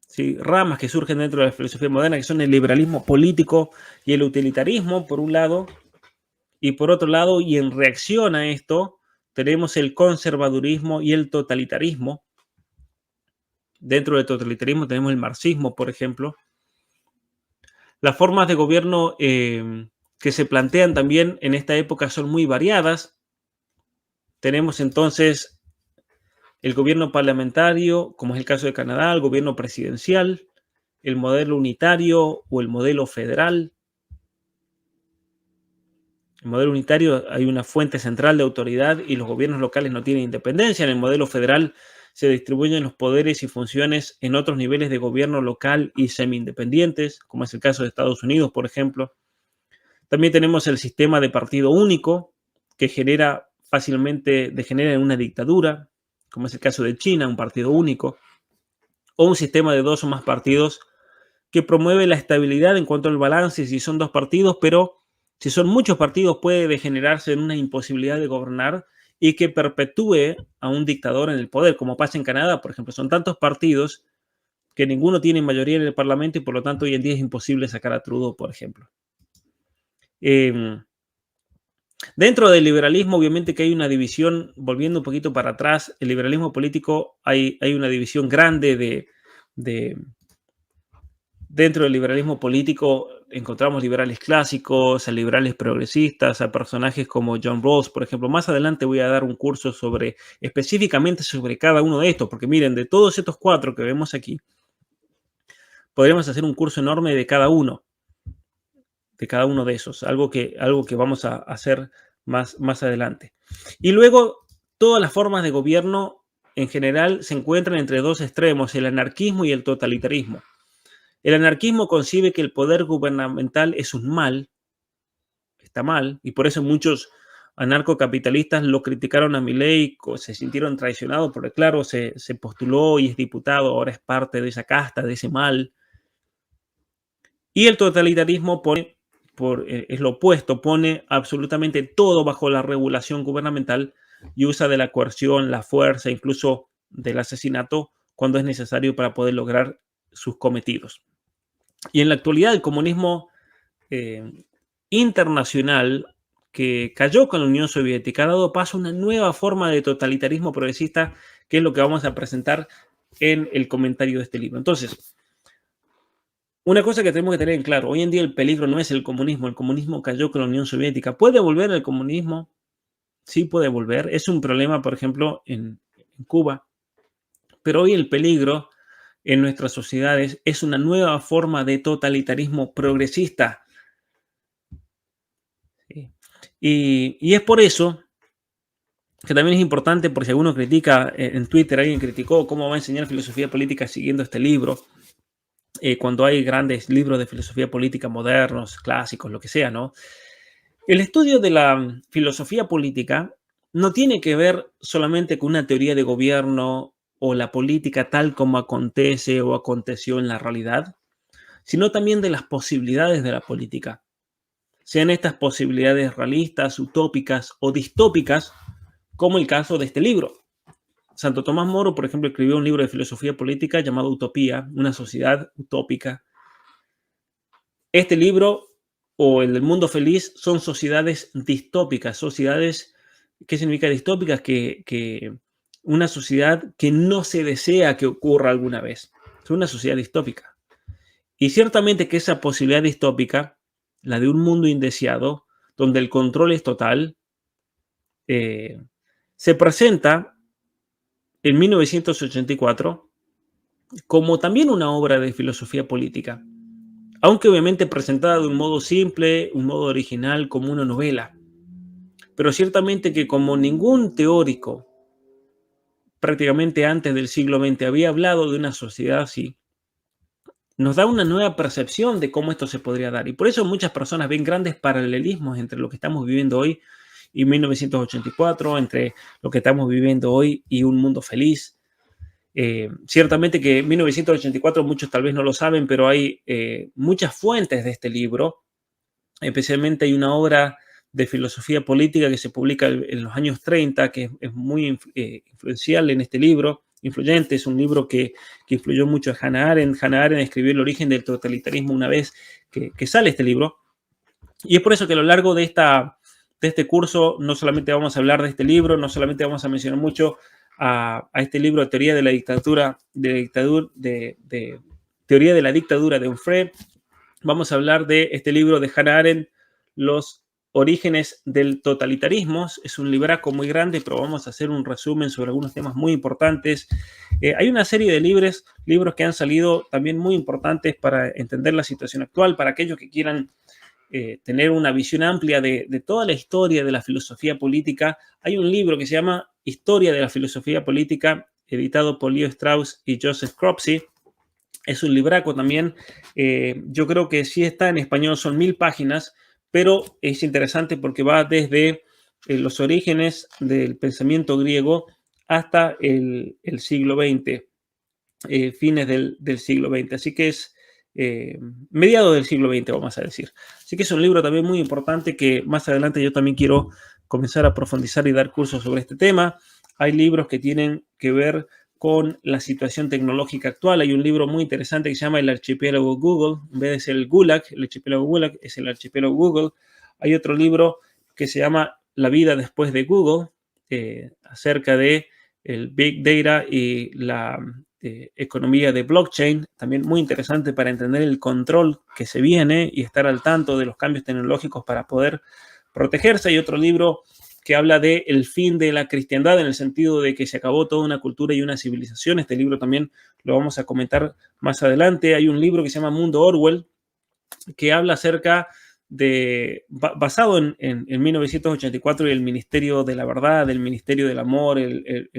¿sí? Ramas que surgen dentro de la filosofía moderna, que son el liberalismo político y el utilitarismo, por un lado, y por otro lado, y en reacción a esto, tenemos el conservadurismo y el totalitarismo. Dentro del totalitarismo tenemos el marxismo, por ejemplo. Las formas de gobierno que se plantean también en esta época son muy variadas. Tenemos entonces el gobierno parlamentario, como es el caso de Canadá, el gobierno presidencial, el modelo unitario o el modelo federal. En el modelo unitario hay una fuente central de autoridad y los gobiernos locales no tienen independencia. En el modelo federal se distribuyen los poderes y funciones en otros niveles de gobierno local y semi-independientes, como es el caso de Estados Unidos, por ejemplo. También tenemos el sistema de partido único, que degenera en una dictadura, como es el caso de China, un partido único, o un sistema de dos o más partidos que promueve la estabilidad en cuanto al balance si son dos partidos, pero si son muchos partidos puede degenerarse en una imposibilidad de gobernar y que perpetúe a un dictador en el poder, como pasa en Canadá, por ejemplo. Son tantos partidos que ninguno tiene mayoría en el Parlamento y por lo tanto hoy en día es imposible sacar a Trudeau, por ejemplo. Dentro del liberalismo, obviamente que hay una división, volviendo un poquito para atrás, el liberalismo político, hay una división grande dentro del liberalismo político encontramos liberales clásicos, a liberales progresistas, a personajes como John Rawls, por ejemplo. Más adelante voy a dar un curso específicamente sobre cada uno de estos, porque miren, de todos estos cuatro que vemos aquí, podríamos hacer un curso enorme de cada uno de esos, algo que vamos a hacer más adelante. Y luego, todas las formas de gobierno en general se encuentran entre dos extremos, el anarquismo y el totalitarismo. El anarquismo concibe que el poder gubernamental es un mal, está mal, y por eso muchos anarcocapitalistas lo criticaron a Milei, se sintieron traicionados, porque claro, se postuló y es diputado, ahora es parte de esa casta, de ese mal. Y el totalitarismo es lo opuesto, pone absolutamente todo bajo la regulación gubernamental y usa de la coerción, la fuerza, incluso del asesinato cuando es necesario para poder lograr sus cometidos. Y en la actualidad el comunismo internacional que cayó con la Unión Soviética ha dado paso a una nueva forma de totalitarismo progresista, que es lo que vamos a presentar en el comentario de este libro. Entonces, una cosa que tenemos que tener en claro, hoy en día el peligro no es el comunismo cayó con la Unión Soviética. ¿Puede volver el comunismo? Sí puede volver. Es un problema, por ejemplo, en Cuba. Pero hoy el peligro en nuestras sociedades es una nueva forma de totalitarismo progresista. ¿Sí? Y es por eso que también es importante, por si alguno critica, en Twitter alguien criticó cómo va a enseñar filosofía política siguiendo este libro, cuando hay grandes libros de filosofía política modernos, clásicos, lo que sea, ¿no? El estudio de la filosofía política no tiene que ver solamente con una teoría de gobierno o la política tal como acontece o aconteció en la realidad, sino también de las posibilidades de la política. Sean estas posibilidades realistas, utópicas o distópicas, como el caso de este libro. Santo Tomás Moro, por ejemplo, escribió un libro de filosofía política llamado Utopía, una sociedad utópica. Este libro o el del mundo feliz son sociedades distópicas, sociedades, ¿qué significa distópicas? Que una sociedad que no se desea que ocurra alguna vez. Es una sociedad distópica. Y ciertamente que esa posibilidad distópica, la de un mundo indeseado, donde el control es total, se presenta en 1984 como también una obra de filosofía política, aunque obviamente presentada de un modo simple, un modo original, como una novela. Pero ciertamente que como ningún teórico prácticamente antes del siglo XX había hablado de una sociedad así, nos da una nueva percepción de cómo esto se podría dar. Y por eso muchas personas ven grandes paralelismos entre lo que estamos viviendo hoy y 1984, entre lo que estamos viviendo hoy y Un Mundo Feliz. Ciertamente que en 1984 muchos tal vez no lo saben, pero hay muchas fuentes de este libro. Especialmente hay una obra de filosofía política que se publica en los años 30, que es muy influencial en este libro, influyente. Es un libro que influyó mucho a Hannah Arendt. Hannah Arendt escribió El origen del totalitarismo una vez que sale este libro. Y es por eso que a lo largo de este curso no solamente vamos a hablar de este libro, no solamente vamos a mencionar mucho a este libro, Teoría de la Dictadura, Teoría de la Dictadura de Onfray. Vamos a hablar de este libro de Hannah Arendt, Los Orígenes del totalitarismo. Es un libraco muy grande, pero vamos a hacer un resumen sobre algunos temas muy importantes. Hay una serie de libros que han salido también muy importantes para entender la situación actual, para aquellos que quieran tener una visión amplia de toda la historia de la filosofía política. Hay un libro que se llama Historia de la Filosofía Política, editado por Leo Strauss y Joseph Cropsey. Es un libraco también. Yo creo que sí está en español, son 1000 páginas, pero es interesante porque va desde los orígenes del pensamiento griego hasta el siglo XX, fines del siglo XX. Así que es mediados del siglo XX, vamos a decir. Así que es un libro también muy importante que más adelante yo también quiero comenzar a profundizar y dar cursos sobre este tema. Hay libros que tienen que ver con la situación tecnológica actual. Hay un libro muy interesante que se llama El Archipiélago Google. En vez de ser el Gulag, el Archipiélago Gulag es el Archipiélago Google. Hay otro libro que se llama La vida después de Google, acerca de el Big Data y la economía de blockchain. También muy interesante para entender el control que se viene y estar al tanto de los cambios tecnológicos para poder protegerse. Hay otro libro que habla de el fin de la cristiandad, en el sentido de que se acabó toda una cultura y una civilización. Este libro también lo vamos a comentar más adelante. Hay un libro que se llama Mundo Orwell, que habla acerca de, basado en 1984 y el Ministerio de la Verdad, el Ministerio del Amor, el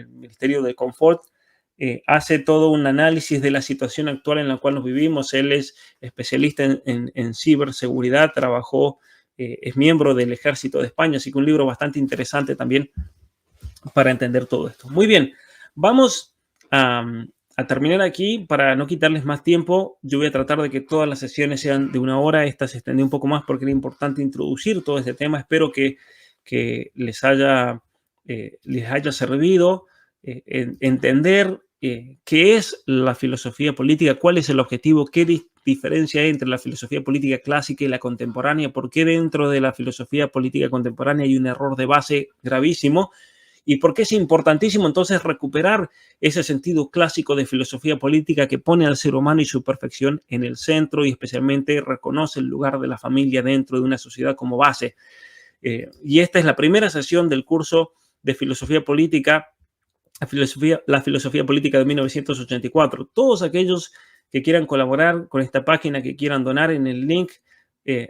Ministerio del Confort, hace todo un análisis de la situación actual en la cual nos vivimos. Él es especialista en ciberseguridad, trabajó, es miembro del Ejército de España, así que un libro bastante interesante también para entender todo esto. Muy bien, vamos a terminar aquí. Para no quitarles más tiempo, yo voy a tratar de que todas las sesiones sean de 1 hora. Esta se extendió un poco más porque era importante introducir todo este tema. Espero que les haya servido entender qué es la filosofía política, cuál es el objetivo, qué diferencia hay entre la filosofía política clásica y la contemporánea, por qué dentro de la filosofía política contemporánea hay un error de base gravísimo y por qué es importantísimo entonces recuperar ese sentido clásico de filosofía política que pone al ser humano y su perfección en el centro y especialmente reconoce el lugar de la familia dentro de una sociedad como base. Y esta es la primera sesión del curso de filosofía política, la filosofía política de 1984. Todos aquellos que quieran colaborar con esta página, que quieran donar, en el link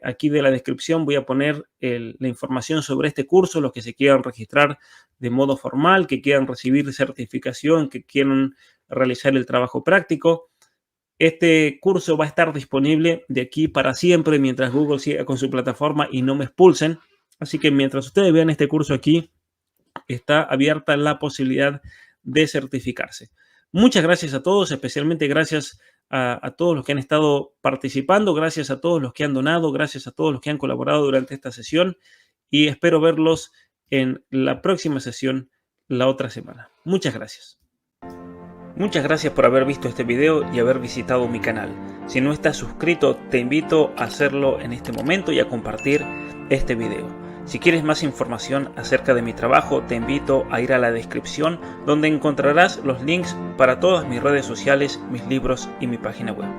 aquí de la descripción voy a poner la información sobre este curso. Los que se quieran registrar de modo formal, que quieran recibir certificación, que quieran realizar el trabajo práctico. Este curso va a estar disponible de aquí para siempre mientras Google siga con su plataforma y no me expulsen. Así que mientras ustedes vean este curso aquí, está abierta la posibilidad de certificarse. Muchas gracias a todos, especialmente gracias a todos los que han estado participando, gracias a todos los que han donado, gracias a todos los que han colaborado durante esta sesión y espero verlos en la próxima sesión la otra semana. Muchas gracias. Muchas gracias por haber visto este video y haber visitado mi canal. Si no estás suscrito, te invito a hacerlo en este momento y a compartir este video. Si quieres más información acerca de mi trabajo, te invito a ir a la descripción donde encontrarás los links para todas mis redes sociales, mis libros y mi página web.